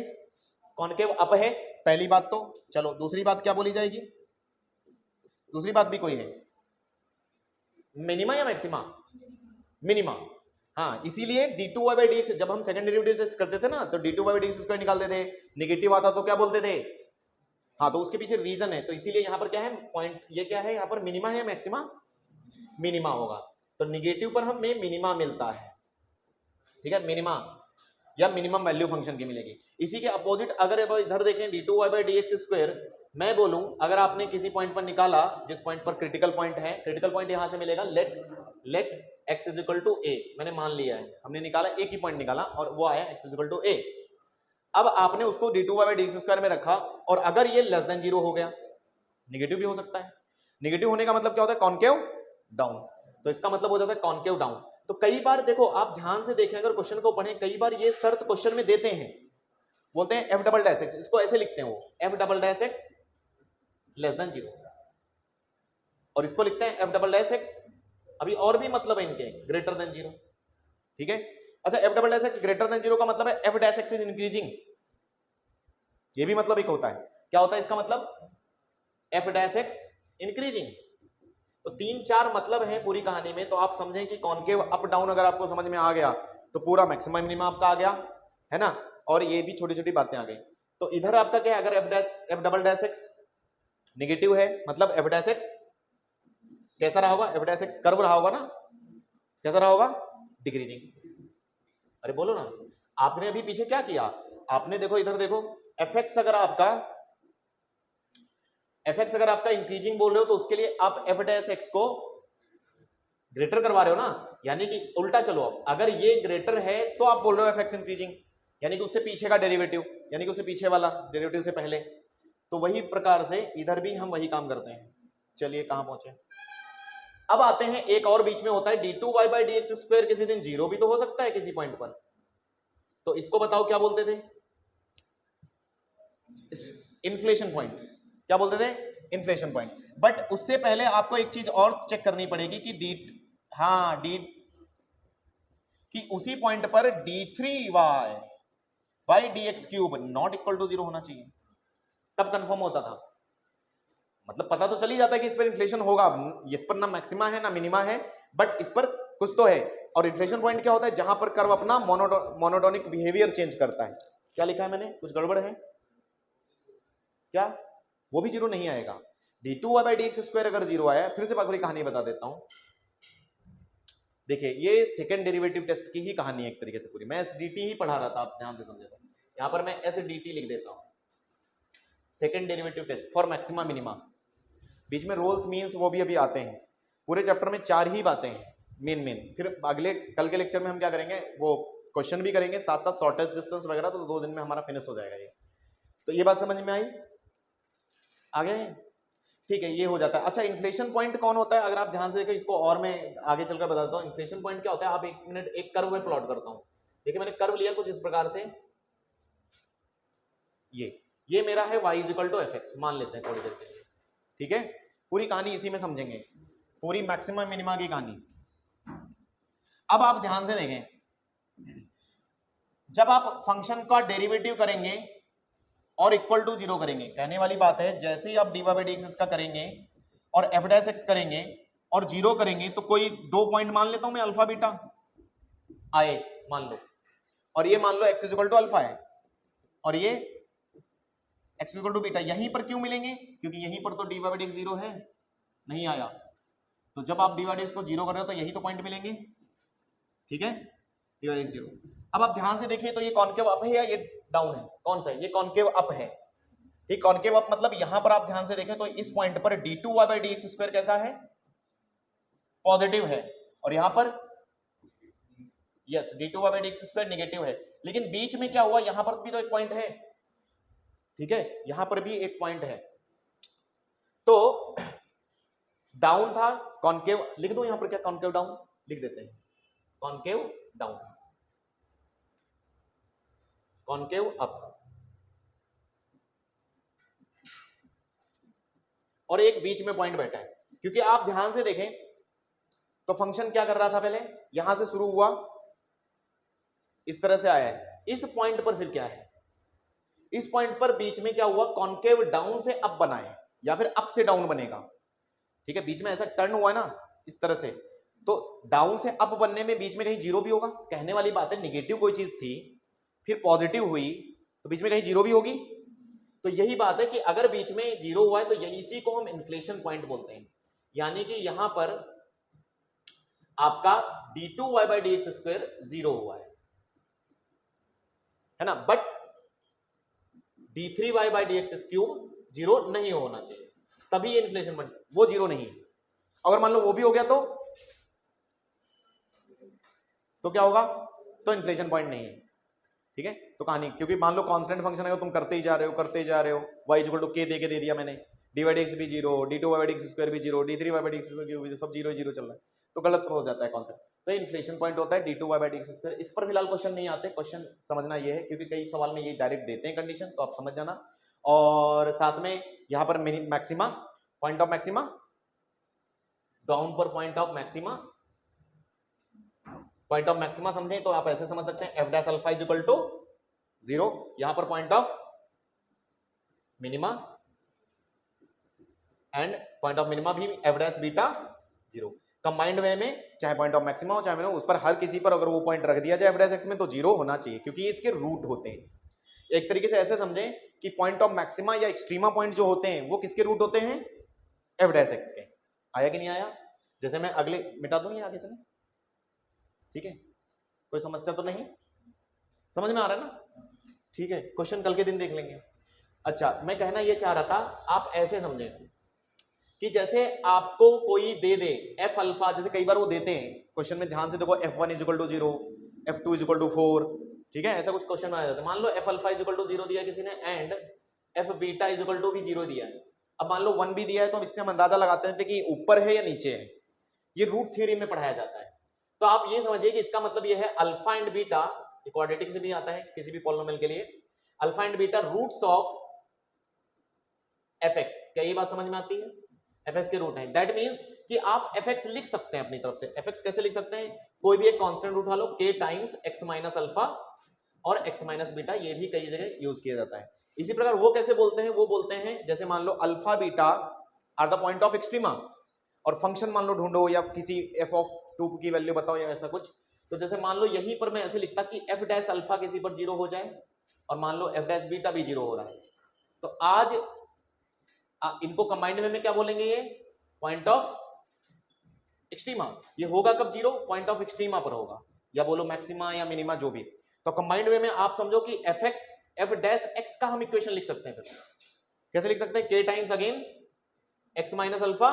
कॉनकेव अप है, पहली बात। तो चलो दूसरी बात क्या बोली जाएगी, दूसरी बात भी कोई है, मिनिमा या मैक्सिमा, मिनिमा। हाँ, इसीलिए d2y/dx जब हम सेकंड डेरिवेटिव टेस्ट करते थे ना तो d2y/dx² निकालते थे, निगेटिव आता तो क्या बोलते थे, हाँ, तो उसके पीछे रीजन है। तो इसीलिए यहाँ पर क्या है पॉइंट, ये क्या है यहाँ पर मिनिमा है मैक्सिमा, मिनिमा होगा। तो निगेटिव पर हमें मिनिमा मिलता है, ठीक है, मिनिमा या मिनिमम वैल्यू फंक्शन की मिलेगी। इसी के अपोजिट अगर इधर देखें d2y/dx², मैं बोलूं अगर आपने किसी पॉइंट पर निकाला, जिस पॉइंट पर क्रिटिकल पॉइंट है, क्रिटिकल पॉइंट यहां से मिलेगा let x is equal to a, मैंने मान लिया है, हमने निकाला एक ही पॉइंट निकाला और वो आया x is equal to a। अब आपने उसको d2y/dx² में रखा और अगर ये लेस देन 0 हो गया, निगेटिव भी हो सकता है, निगेटिव होने का मतलब क्या होता है, कॉनकेव डाउन, तो इसका मतलब हो जाता है कॉनकेव डाउन। तो कई बार देखो, आप ध्यान से देखें, अगर क्वेश्चन को पढ़ें, कई बार ये शर्त क्वेश्चन में देते हैं, बोलते हैं f'(x), इसको ऐसे लिखते हैं वो f'(x) लेस देन 0, और इसको लिखते हैं f'(x), अभी और भी मतलब है इनके, ग्रेटर देन 0, ठीक है। अच्छा, f'(x) ग्रेटर देन 0 का मतलब है f'(x) इज इंक्रीजिंग, ये भी मतलब एक होता है। क्या होता है इसका मतलब, f'(x) इंक्रीजिंग। तो 3-4 मतलब है पूरी कहानी में। तो आप समझें कि कॉनकेव अप डाउन अगर आपको समझ में आ गया तो पूरा मैक्सिमम मिनिमम आपका आ गया, है ना, और ये भी छोटी छोटी बातें आ गई। तो इधर आपका क्या है, अगर f'(x) निगेटिव है मतलब f'(x) कैसा रहा होगा, f'(x) कर्व रहा होगा ना, कैसा रहा होगा, डिक्रीजिंग। अरे बोलो ना, आपने अभी पीछे क्या किया, आपने देखो इधर देखो, fx अगर आपका इंक्रीजिंग बोल रहे हो तो उसके लिए आप f'(x) को ग्रेटर करवा रहे हो ना, यानी कि उल्टा चलो, अब अगर ये ग्रेटर है तो आप बोल रहे हो fx इंक्रीजिंग, यानी कि उससे पीछे का डेरिवेटिव, यानी कि उससे पीछे वाला डेरिवेटिव से पहले। तो वही प्रकार से इधर भी हम वही काम करते हैं। चलिए कहां पहुंचे, अब आते हैं एक और बीच में होता है d2y/dx², किसी दिन 0 भी तो हो सकता है किसी पॉइंट पर। तो इसको बताओ क्या बोलते थे, इन्फ्लेशन पॉइंट, क्या बोलते थे, इन्फ्लेशन पॉइंट। बट उससे पहले आपको एक चीज और चेक करनी पड़ेगी कि कि उसी पॉइंट पर d3y/dx³ नॉट इक्वल टू 0 होना चाहिए, तब कंफर्म होता था। मतलब पता तो चल ही जाता है कि इस पर इन्फ्लेशन होगा, इस पर ना मैक्सिमा है ना मिनिमा है, बट इस पर कुछ तो है। और इन्फ्लेशन पॉइंट क्या होता है, जहां पर कर्व अपना मोनोटोनिक बिहेवियर चेंज करता है। क्या लिखा है मैंने, कुछ गड़बड़ है क्या, वो भी 0 नहीं आएगा। d2y/dx² अगर 0 आया, फिर से पूरी कहानी बता देता हूं। देखिए ये सेकंड डेरिवेटिव टेस्ट की ही कहानी है एक तरीके से पूरी, मैं SDT ही पढ़ा रहा था, आप ध्यान से समझे। यहां पर मैं SDT लिख देता हूं, second derivative test for maxima minima. बीच में रोल्स मीन्स वो भी अभी आते हैं, पूरे चैप्टर में 4 ही बातें हैं मेन। फिर अगले कल के लेक्चर में हम क्या करेंगे, वो क्वेश्चन भी करेंगे, साथ साथ शॉर्टेस्ट डिस्टेंस वगैरह, तो 2 दिन में हमारा फिनिश हो जाएगा ये। तो ये बात समझ में आई, आगे ठीक है, ये हो जाता है। अच्छा, इन्फ्लेशन पॉइंट कौन होता है, अगर आप ध्यान से देखें, इसको और मैं आगे चलकर बताता हूँ। इन्फ्लेशन पॉइंट क्या होता है, आप एक मिनट एक कर्व में प्लॉट करता हूँ। देखिए मैंने कर्व लिया कुछ इस प्रकार से, ये मेरा है y equal to f x, मान लेते हैं थोड़ी देर के लिए, ठीक है। पूरी कहानी इसी में समझेंगे, पूरी मैक्सिमम मिनिमा की कहानी। अब आप ध्यान से देखें, जब आप फंक्शन का डेरिवेटिव करेंगे और इक्वल टू 0 करेंगे, कहने वाली बात है जैसे ही आप d y by d x का करेंगे और एफ डैश एक्स करेंगे और 0 करेंगे तो कोई 2 पॉइंट मान लेता हूं मैं अल्फा बीटा आए मान लो, और ये मान लो एक्स इक्वल टू अल्फा है और ये एक्स इक्वल टू बीटा। यहीं पर क्यों मिलेंगे? क्योंकि यहीं पर तो d y by d x 0 है, नहीं आया, तो जब आप डी वाई डी एक्स को 0 कर रहे हो तो यही तो पॉइंट मिलेंगे, ठीक है, डी वाई डी एक्स 0। अब आप ध्यान से देखिए तो ये कॉनकेव अप है या ये डाउन है? कौन सा है? ये कॉनकेव अप है, ठीक। कॉनकेव अप मतलब यहां पर आप ध्यान से देखें तो इस पॉइंट पर d2y by d x square कैसा है? पॉजिटिव है, और यहां पर yes d2y by d x square negative है। लेकिन बीच में क्या हुआ? यहां पर भी तो एक पॉइंट है, ठीक है, यहां पर भी एक पॉइंट है, तो डाउन था, कॉनकेव लिख दो यहां पर, क्या कॉनकेव डाउन लिख देते हैं, कॉनकेव डाउन, कॉनकेव अप, और एक बीच में पॉइंट बैठा है। क्योंकि आप ध्यान से देखें तो फंक्शन क्या कर रहा था, पहले यहां से शुरू हुआ, इस तरह से आया है, इस पॉइंट पर फिर क्या है, इस पॉइंट पर बीच में क्या हुआ, कॉनकेव डाउन से अप बना है या फिर अप से डाउन बनेगा, ठीक है, बीच में ऐसा टर्न हुआ है ना इस तरह से, तो डाउन से अप बनने में बीच में कहीं 0 भी होगा। कहने वाली बात है नेगेटिव कोई चीज थी फिर पॉजिटिव हुई तो बीच में कहीं 0 भी होगी। तो यही बात है कि अगर बीच में 0 हुआ है तो यही इसी को हम इन्फ्लेशन पॉइंट बोलते हैं, यानी कि यहां पर आपका d2y by d x square 0 हुआ है ना, but d3y by d x cube 0 नहीं होना चाहिए, तभी ये इन्फ्लेशन पॉइंट, वो 0 नहीं है। अगर मान लो वो भी हो गया तो क्या होगा, तो इन्फ्लेशन पॉइंट नहीं है, ठीक है। तो कहानी, क्योंकि मान लो कांस्टेंट फंक्शन है तुम करते ही जा रहे हो, y इक्वल टू k दे दिया मैंने, डी वाई डी एक्स भी 0, d2y by d x square भी 0, d3y by d x square भी 0, सब 0 0 चल रहा है, तो गलत हो जाता है कॉन्सेप्ट। तो इन्फ्लेशन पॉइंट होता है d2y by d x square. इस पर फिलहाल क्वेश्चन नहीं आते, क्वेश्चन समझना ये है क्योंकि कई सवाल में ये डायरेक्ट देते हैं कंडीशन, तो आप समझ जाना। और साथ में यहाँ पर maxima, point of maxima, down पर point of maxima, point of maxima समझे तो आप ऐसे समझ सकते हैं F dash alpha is equal to 0, यहां पर point of minima, and point of minima भी F dash beta 0। Combined way में चाहे पॉइंट ऑफ मैक्सिमा हो चाहे मिनिमा, उस पर हर किसी पर अगर वो पॉइंट रख दिया जाए एफ डैश एक्स में तो 0 होना चाहिए, क्योंकि इसके रूट होते हैं। एक तरीके से ऐसे समझें कि पॉइंट ऑफ मैक्सिमा या एक्सट्रीमा पॉइंट जो होते हैं वो किसके रूट होते हैं, एफ डैश एक्स के। आया कि नहीं आया? जैसे मैं अगले मिटा दूं, ये आगे चले, ठीक है, कोई समस्या तो नहीं, समझ में आ रहा है ना, ठीक है, क्वेश्चन कल के दिन देख लेंगे। अच्छा, मैं कहना ये चाह रहा था, आप ऐसे समझें कि जैसे आपको कोई दे दे एफ अल्फा, जैसे कई बार वो देते हैं क्वेश्चन में, ध्यान से देखो, f1 is equal to 0, f2 is equal to 4, ठीक है, ऐसा कुछ क्वेश्चन बनाया जाता है। मान लो F alpha is equal to 0 दिया किसी ने, and F beta is equal to भी 0 दिया है। अब मान लो 1 भी दिया है, तो इससे हम अंदाजा लगाते हैं कि ऊपर है या नीचे है, ये रूट थ्योरी में पढ़ाया जाता है। तो आप ये समझिए कि इसका मतलब ये है अल्फा एंड बीटा, क्वाड्रेटिक से भी आता है किसी भी पॉलिनोमियल के लिए, alpha and beta roots of f x. क्या ये बात समझ में आती है? एफ एक्स के रूट है, दैट मींस कि आप एफ एक्स लिख सकते हैं अपनी तरफ से। एफ एक्स कैसे लिख सकते हैं? कोई भी एक कांस्टेंट उठा लो, k times x minus alpha और x माइनस बीटा, ये भी कई जगह यूज किया जाता है। इसी प्रकार वो कैसे बोलते हैं, वो बोलते हैं जैसे मान लो alpha beta are the point of extrema, और फंक्शन मान लो ढूंढो या किसी f ऑफ 2 की वैल्यू बताओ या ऐसा कुछ। तो जैसे मान लो यहीं पर मैं ऐसे लिखता कि f डैश अल्फा किसी पर 0 हो जाए, और मान लो f डैश बीटा भी 0 हो रहा है, तो आज इनको कंबाइंड में क्या बोलेंगे, ये पॉइंट ऑफ एक्सट्रीमा। ये होगा कब 0? पॉइंट ऑफ एक्सट्रीमा पर होगा, या बोलो मैक्सिमा या मिनिमा, जो भी। तो कंबाइंड वे में आप समझो कि f डैश x का हम इक्वेशन लिख सकते हैं। फिर कैसे लिख सकते हैं? k times again x minus alpha.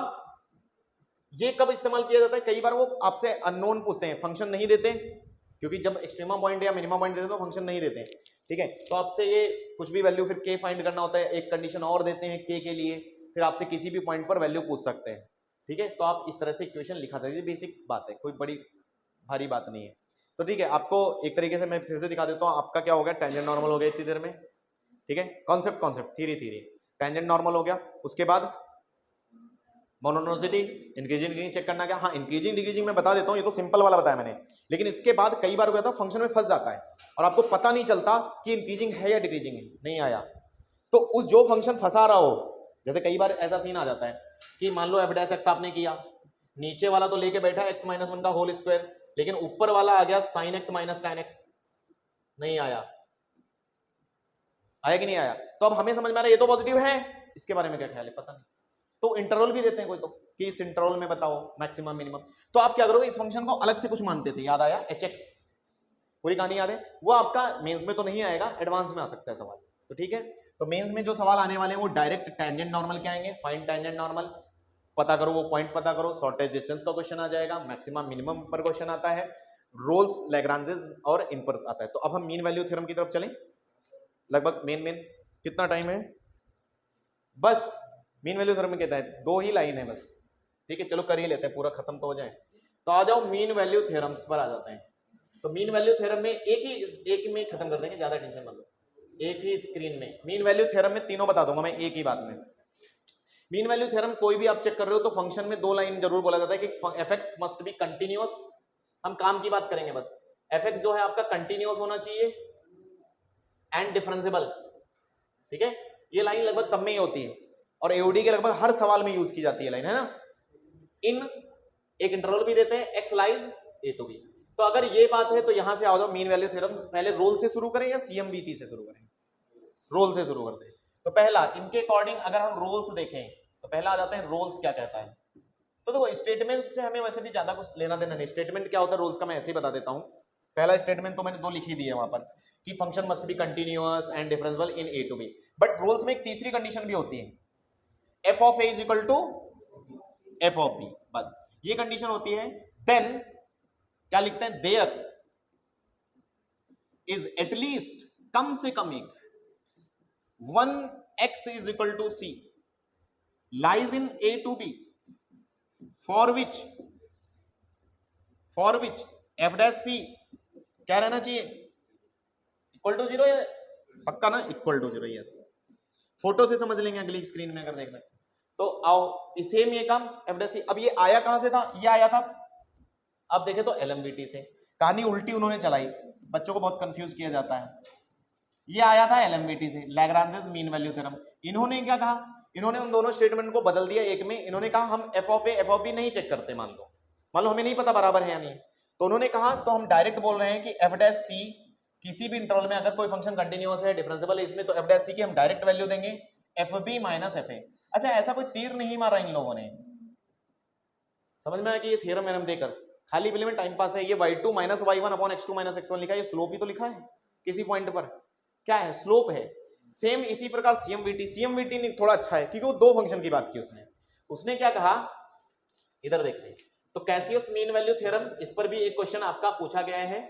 ये कब इस्तेमाल किया जाता है? कई बार वो आपसे अननोन पूछते हैं, फंक्शन नहीं देते, क्योंकि जब एक्सट्रीमा पॉइंट या मिनिमा पॉइंट देते हैं तो फंक्शन नहीं देते हैं, ठीक है। तो आपसे ये कुछ भी वैल्यू फिर k फाइंड करना होता है, एक कंडीशन और देते हैं k के लिए, फिर आपसे किसी भी पॉइंट पर वैल्यू पूछ सकते हैं, ठीक है। तो आप इस तरह से इक्वेशन लिखा सकते हैं, बेसिक बात है, कोई बड़ी भारी बात नहीं है। तो ठीक है, आपको एक तरीके से मैं फिर से दिखा देता हूँ, आपका क्या हो गया, टेंजेंट नॉर्मल हो गया इतनी देर में, ठीक है, कॉन्सेप्ट थ्योरी। टेंजेंट नॉर्मल हो गया, उसके बाद मोनोटोनिसिटी, इंक्रीजिंग डिक्रीजिंग चेक करना क्या, हाँ इंक्रीजिंग डिक्रीजिंग मैं बता देता हूँ, ये तो सिंपल वाला बताया मैंने, लेकिन इसके बाद कई बार क्या था फंक्शन में फंस जाता है और आपको पता नहीं चलता कि इंक्रीजिंग है या डिक्रीजिंग है, नहीं आया तो उस जो फंक्शन फंसा रहा हो, जैसे कई बार ऐसा सीन आ जाता है कि मान लो f' आपने किया, नीचे वाला तो लेके बैठा x-1 का होल स्क्वायर, लेकिन ऊपर वाला आ गया sin x - tan x, नहीं आया कि नहीं आया, तो अब हमें समझ में आ रहा है ये तो पॉजिटिव है, इसके बारे में क्या ख्याल है पता नहीं, तो इंटरवल भी देते हैं कोई तो कि इस इंटरवल में बताओ मैक्सिमम मिनिमम, तो आप क्या करोगे इस फंक्शन को अलग से कुछ मानते थे, याद आया hx, पूरी कहानी याद है, वो आपका मेंस में तो नहीं आएगा, एडवांस में आ सकता है सवाल, तो ठीक है, तो मेंस में जो सवाल आने वाले हैं वो डायरेक्ट टेंजेंट नॉर्मल के आएंगे, फाइंड टेंजेंट नॉर्मल, पता करो वो पॉइंट पता करो, शॉर्टेज डिस्टेंस का क्वेश्चन आ जाएगा, मैक्सिमम मिनिमम पर क्वेश्चन आता है, रोल्स लैग्रांजेस और इन पर आता है। तो अब हम मीन वैल्यू थ्योरम की तरफ चलें, लगभग मेन कितना टाइम है, बस मीन वैल्यू थ्योरम में कहता है 2 ही लाइन है बस, ठीक है चलो कर ही लेते हैं, पूरा खत्म तो हो जाए, तो आ जाओ मीन वैल्यू थ्योरम्स पर आ जाते हैं। तो मीन वैल्यू थ्योरम में एक में खत्म कर देंगे, ज्यादा टेंशन मत लो, एक ही स्क्रीन में मीन वैल्यू थ्योरम में तीनों बता दूंगा मैं एक ही बात में। मीन वैल्यू थ्योरम कोई भी आप चेक कर रहे हो तो फंक्शन में 2 लाइन जरूर बोला जाता है कि fx मस्ट बी कंटिन्यूअस, हम काम की बात करेंगे बस, fx जो है आपका कंटिन्यूअस होना चाहिए एंड डिफरेंशिएबल, ठीक है, ये लाइन लगभग सब में ही होती है और एओडी के लगभग हर सवाल में यूज की जाती है लाइन, है ना, इन एक इंटरवल भी देते हैं x lies a to b, तो अगर ये बात है तो यहां से आ जाओ मीन वैल्यू थ्योरम, पहले रोल से शुरू करें या CMVT से शुरू करें, रोल से शुरू करते हैं, तो पहला इनके अकॉर्डिंग अगर हम रोल्स देखें तो पहला आ जाते हैं रोल्स क्या कहता है, तो देखो स्टेटमेंट से हमें वैसे भी ज्यादा कुछ लेना देना नहीं, स्टेटमेंट क्या होता है रोल्स का मैं ऐसे ही बता देता हूं, पहला स्टेटमेंट तो मैंने 2 लिखी दी है वहां पर कि function must be continuous and differentiable in a to b, but Rolle's में एक तीसरी कंडीशन भी होती है, f of a is equal to f of b, बस ये कंडीशन होती है, देन क्या लिखते हैं, देयर इज एटलीस्ट कम से कम एक 1x is equal to c lies in a to b for which f dash c क्या रहना चाहिए, इक्वल टू 0, पक्का ना, इक्वल टू 0, यस, फोटो से समझ लेंगे अगली स्क्रीन में अगर देखना है तो आओ इसे में ये काम f dash c, अब ये आया कहां से था, ये आया था अब देखें तो LMVT से, कहानी उल्टी उन्होंने चलाई, बच्चों को बहुत कंफ्यूज किया जाता है, ये आया था LMVT से, लैग्रांजेस मीन वैल्यू थ्योरम, इन्होंने क्या कहा, इन्होंने उन दोनों स्टेटमेंट को बदल दिया एक में, इन्होंने कहा हम f of a f of b नहीं चेक करते, मान लो हमें नहीं पता बराबर है या नहीं, तो उन्होंने कहा तो हम डायरेक्ट बोल रहे हैं कि f dash c किसी भी इंटरवल में अगर कोई फंक्शन कंटिन्यूअस है डिफरेंशिएबल है इसमें, तो f dash c की हम डायरेक्ट वैल्यू देंगे fb माइनस fa। अच्छा ऐसा कोई तीर नहीं मारा इन लोगों ने, समझ में आया कि ये थ्योरम मैंने देकर खाली बिल में टाइम पास है, ये y2 minus y1 upon x2 minus x1 लिखा है, ये स्लोप ही तो लिखा है किसी पॉइंट पर, क्या है स्लोप है, सेम इसी प्रकार CMVT ने थोड़ा अच्छा है क्योंकि वो 2 फंक्शन की बात की उसने क्या कहा, इधर देख लें, तो कैसियस मीन वैल्यू थ्योरम, इस पर भी एक क्वेश्चन आपका पूछा गया है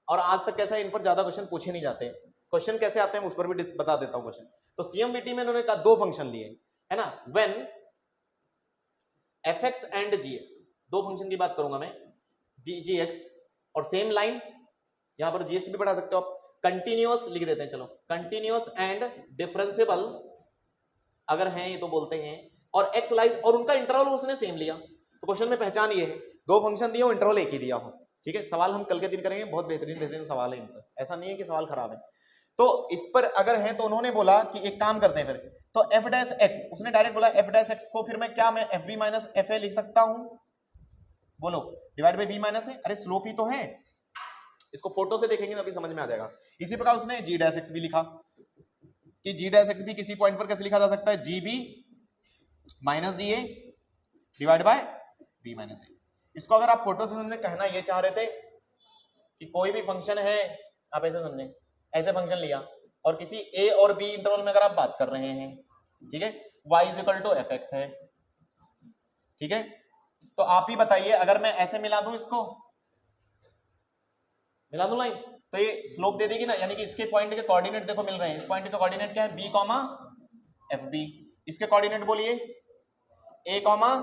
और आज तक कैसा इन पर ज्यादा क्वेश्चन पूछे नहीं जाते, क्वेश्चन कैसे आते हैं उस पर भी बता देता हूं क्वेश्चन। तो CMVT में उन्होंने कहा 2 फंक्शन लिए है ना, when fx and gx, 2 function की बात करूंगा मैं, gx और सेम लाइन, यहां पर gx भी पढ़ा सकते हो आप, कंटिन्यूअस लिख देते हैं, चलो कंटिन्यूअस एंड डिफरेंशिएबल अगर हैं ये तो बोलते हैं, और x लाइज और उनका इंटरवल उसने सेम लिया, तो क्वेश्चन में पहचान ये है 2 फंक्शन दिए हो इंटरवल एक ही दिया हो, ठीक है, सवाल हम कल के दिन करेंगे, बहुत बेहतरीन सवाल है इन पर, ऐसा नहीं है कि सवाल खराब है, तो इस पर अगर है तो उन्होंने बोला कि एक काम करते हैं फिर, तो f डैश x, उसने डायरेक्ट बोला f डैश x को फिर मैं क्या, मैं fb माइनस fa लिख सकता हूं, बोलो divide by b minus a, अरे स्लोप ही तो है, इसको फोटो से देखेंगे तो अभी समझ में आ जाएगा। इसी प्रकार उसने g डैश x भी लिखा कि g डैश x भी किसी पॉइंट पर कैसे लिखा जा सकता है, gb minus ga divide by b minus a, इसको अगर आप फोटो से समझे, कहना ये चाह रहे थे कि कोई भी फंक्शन है, आप ऐसे समझे, ऐसे फंक्शन लिया और किसी a और b इंटरवल में अगर आप बात कर रहे हैं, ठीक है, y is equal to fx है, ठीक है, तो आप ही बताइए अगर मैं ऐसे मिला दूं, इसको मिला दूं लाइन, तो ये स्लोप दे देगी ना, यानी कि इसके पॉइंट के कोऑर्डिनेट देखो मिल रहे हैं, इस पॉइंट के कोऑर्डिनेट क्या है, b कॉमा fb, इसके कोऑर्डिनेट बोलिए a कॉमा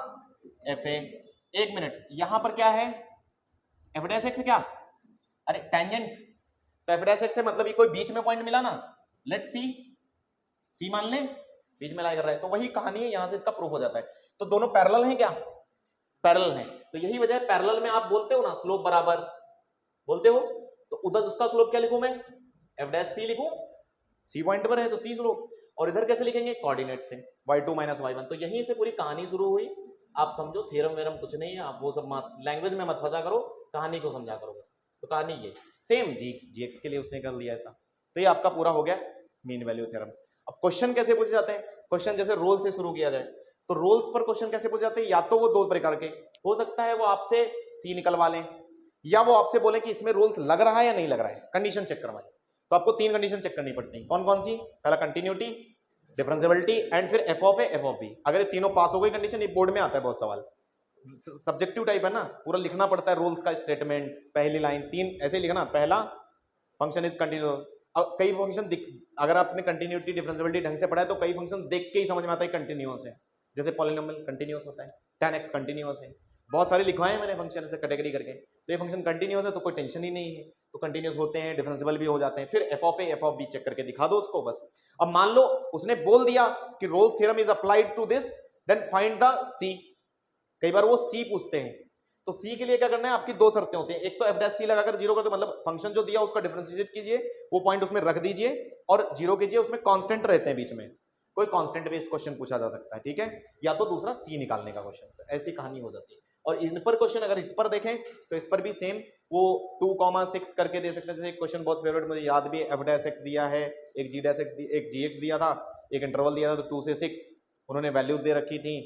fa, एक मिनट, यहां पर क्या है f डैश x क्या, अरे टेंजेंट, तो f डैश x से मतलब ये कोई बीच में पॉइंट मिला ना, लेट्स सी सी मान लें, बीच में लाई कर रहा है, तो वही कहानी है, यहां से इसका प्रूफ हो जाता है। तो दोनों पैरेलल हैं क्या? पैरेलल हैं। तो यही वजह है पैरेलल में आप बोलते हो ना स्लोप बराबर, बोलते हो, तो उधर उसका स्लोप क्या लिखूं मैं? एफ डैश सी लिखूं, सी पॉइंट पर है तो सी स्लोप। और इधर कैसे लिखेंगे? कोऑर्डिनेट से, y2 माइनस y1। तो यहीं से पूरी कहानी शुरू हुई। आप समझो, थ्योरम वेरम कुछ नहीं है, आप वो सब लैंग्वेज में मत फंसा करो, कहानी को समझा करो बस। तो कहानी ये सेम जीएक्स के लिए उसने कर लिया ऐसा। तो ये आपका पूरा हो गया मीन वैल्यू थ्योरम। अब क्वेश्चन कैसे पूछे जाते हैं? क्वेश्चन जैसे रोल से शुरू किया जाए, तो रोल्स पर क्वेश्चन कैसे पूछे जाते हैं? या तो वो दो प्रकार के हो सकता है, वो आपसे सी निकलवा लें, या वो आपसे बोले कि इसमें रोल्स लग रहा है या नहीं लग रहा है, कंडीशन चेक करवाएं। तो आपको 3 कंडीशन चेक करनी पड़ती है। कौन कौन सी? पहला कंटिन्यूटी, डिफरेंशिएबिलिटी एंड फिर f of a f of b. अगर ये तीनों पास हो गई कंडीशन, ये बोर्ड में आता है बहुत सवाल, सब्जेक्टिव टाइप है ना, पूरा लिखना पड़ता है रूल्स का स्टेटमेंट, पहली लाइन 3 ऐसे लिखना। पहला फंक्शन इज कंटिन्यूअस। अब कई फंक्शन अगर आपने कंटिन्यूटी डिफरेंशिएबिलिटी ढंग से पढ़ा है तो कई फंक्शन देख के ही समझ में आता है कंटिन्यूअस है। जैसे पॉलिनोमियल कंटिन्यूअस होता है, tan x कंटिन्यूअस है, बहुत सारे लिखवाए हैं मैंने फंक्शन ऐसे कैटेगरी करके। तो ये फंक्शन कंटिन्यूअस है तो कोई टेंशन ही नहीं है, तो कंटिन्यूअस होते हैं, डिफरेंशिएबल भी हो जाते हैं। फिर f of a f of b check करके दिखा दो उसको बस। अब मान लो उसने बोल दिया कि Rolle's theorem is applied to this, then find the c. कई बार वो सी पूछते हैं, तो सी के लिए क्या करना है? आपकी 2 शर्तें होती हैं। एक तो एफ डैश सी लगाकर 0 कर दो, मतलब फंक्शन जो दिया उसका डिफरेंशिएट कीजिए, वो पॉइंट उसमें रख दीजिए और 0 कीजिए, उसमें कांस्टेंट रहते हैं बीच में, कोई कांस्टेंट बेस्ड क्वेश्चन पूछा जा सकता है, ठीक है। या तो दूसरा सी निकालने का क्वेश्चन, तो ऐसी कहानी हो जाती है। और इन पर क्वेश्चन अगर इस पर देखें तो इस पर भी सेम वो 2,6 करके दे सकते हैं। जैसे एक क्वेश्चन बहुत फेवरेट मुझे याद भी है, एफ डैश एक्स दिया है, एक जी डैश एक्स, एक जी एक्स दिया था, एक इंटरवल दिया था, तो 2 से 6 उन्होंने वैल्यूज दे रखी थी।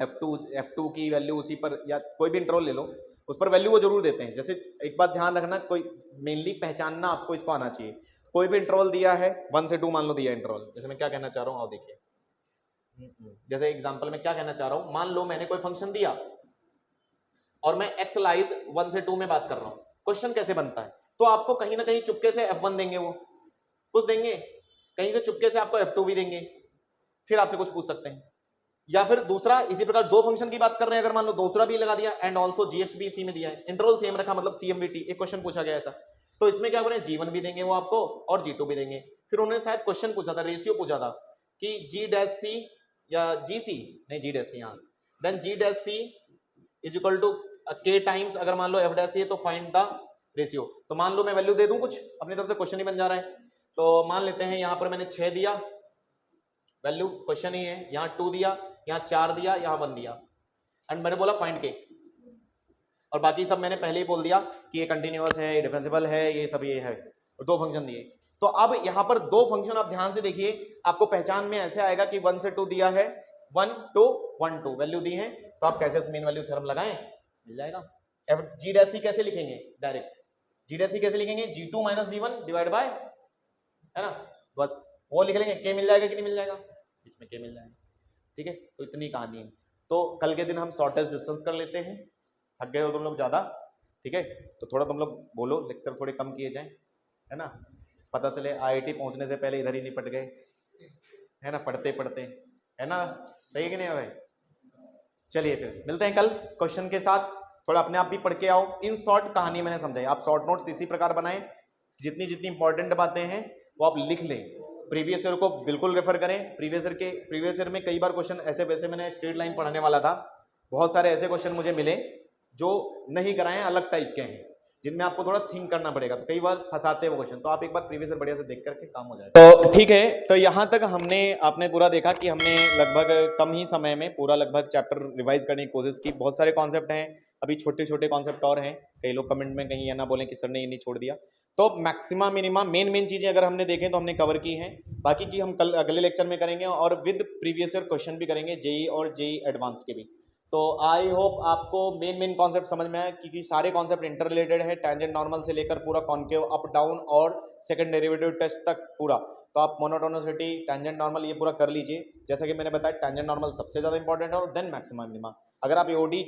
F2 की वैल्यू उसी पर, या कोई भी इंटरवल ले लो उस पर वैल्यू वो जरूर देते हैं। जैसे एक बात ध्यान रखना, कोई मेनली पहचानना आपको इसको आना चाहिए। कोई भी इंटरवल दिया है 1 से 2 मान लो दिया इंटरवल, जैसे मैं क्या कहना चाह रहा हूँ, आओ देखिए। जैसे एग्जांपल में क्या कहना चाह रहा हूँ, मान लो मैंने कोई फंक्शन दिया और मैं एक्स लाइज 1 से 2 में बात कर रहा हूँ। क्वेश्चन कैसे बनता है? तो आपको कहीं ना कहीं चुपके से F1 देंगे, वो कुछ देंगे, कहीं से चुपके से आपको F2 भी देंगे, फिर आपसे कुछ पूछ सकते हैं। या फिर दूसरा इसी प्रकार 2 फंक्शन की बात कर रहे हैं, अगर मान लो दूसरा भी लगा दिया, एंड ऑल्सो जीएक्स भी सी में दिया है, इंटरवल सेम रखा, मतलब सीएमवीटी, एक क्वेश्चन पूछा गया ऐसा, तो इसमें क्या करें? G1 भी देंगे वो आपको और G2 भी देंगे। फिर उन्होंने शायद क्वेश्चन पूछा था, रेशियो पूछा था कि G डैश सी या GC, नहीं G डैश सी, हाँ, then G dash c is equal to K times, अगर मान लो F डैश सी है तो फाइंड द रेशियो। तो मान लो मैं वैल्यू दे दूं कुछ अपनी तरफ से, क्वेश्चन ही बन जा रहा है। तो मान लेते हैं यहाँ पर मैंने 6 दिया वैल्यू, क्वेश्चन ही है, यहाँ 2 दिया, यहाँ 4 दिया, यहाँ 1 दिया, एंड मैंने बोला फाइंड के, और बाकी सब मैंने पहले ही बोल दिया कि ये कंटिन्यूअस है, ये डिफरेंशिएबल है, ये सब ये है, और 2 फंक्शन दिए। तो अब यहाँ पर 2 फंक्शन आप ध्यान से देखिए, आपको पहचान में ऐसे आएगा कि 1 से 2 दिया है, 1 2 1 2 वैल्यू दी है, तो आप कैसे मीन वैल्यू थ्योरम लगाएं, मिल जाएगा। जी डैश सी कैसे लिखेंगे? डायरेक्ट जी डैश सी कैसे लिखेंगे? G2 minus G1 divide by, है ना, बस वो लिख लेंगे। के मिल जाएगा कि नहीं मिल जाएगा? बीच में के मिल जाएगा, ठीक है। तो इतनी कहानी है। तो कल के दिन हम शॉर्टेस्ट डिस्टेंस कर लेते हैं। थक गए हो तुम लोग ज़्यादा, ठीक है, तो थोड़ा तुम लोग बोलो, लेक्चर थोड़े कम किए जाएं, है ना, पता चले IIT पहुंचने से पहले इधर ही निपट गए, है ना, पढ़ते पढ़ते, है ना, सही है कि नहीं भाई? चलिए फिर मिलते हैं कल क्वेश्चन के साथ। थोड़ा अपने आप भी पढ़ के आओ। इन शॉर्ट कहानी मैंने समझाई, आप शॉर्ट नोट्स इसी प्रकार बनाएं, जितनी जितनी इंपॉर्टेंट बातें हैं वो आप लिख लें। प्रीवियस ईयर को बिल्कुल रेफर करें। प्रीवियस ईयर में कई बार क्वेश्चन ऐसे वैसे, मैंने स्ट्रेट लाइन पढ़ाने वाला था, बहुत सारे ऐसे क्वेश्चन मुझे मिले जो नहीं कराए, अलग टाइप के हैं, जिनमें आपको थोड़ा थिंक करना पड़ेगा, तो कई बार फंसाते हैं वो क्वेश्चन। तो आप एक बार प्रीवियस ईयर बढ़िया से देख करके काम हो जाएगा। तो ठीक है, तो यहाँ तक आपने पूरा देखा कि हमने लगभग कम ही समय में पूरा लगभग चैप्टर रिवाइज करने की कोशिश की। बहुत सारे कॉन्सेप्ट हैं, अभी छोटे छोटे कॉन्सेप्ट और हैं, कई लोग कमेंट में कहीं ये ना बोलें कि सर ने ये नहीं छोड़ दिया। तो मैक्सिमम मिनिमम मेन चीजें अगर हमने देखें तो हमने कवर की हैं, बाकी की हम कल अगले लेक्चर में करेंगे, और विद प्रीवियस ईयर क्वेश्चन भी करेंगे, जेई और जेई एडवांस के भी। तो आई होप आपको मेन कॉन्सेप्ट समझ में आया, क्योंकि सारे कॉन्सेप्ट इंटर रिलेटेड है, टैंजेंट नॉर्मल से लेकर पूरा कॉन्केव अप डाउन और सेकंड डेरिवेटिव टेस्ट तक पूरा। तो आप मोनोटोनिसिटी, टैंजेंट नॉर्मल ये पूरा कर लीजिए। जैसा कि मैंने बताया, टैंजेंट नॉर्मल सबसे ज़्यादा इंपॉर्टेंट है, और देन मैक्सिमम मिनिमम। अगर आप एओडी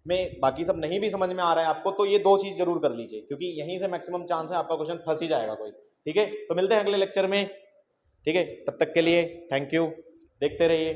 में बाकी सब नहीं भी समझ में आ रहा है आपको, तो ये 2 चीज़ जरूर कर लीजिए, क्योंकि यहीं से मैक्सिमम चांस है आपका क्वेश्चन फंस ही जाएगा कोई, ठीक है। तो मिलते हैं अगले लेक्चर में, ठीक है, तब तक के लिए थैंक यू, देखते रहिए।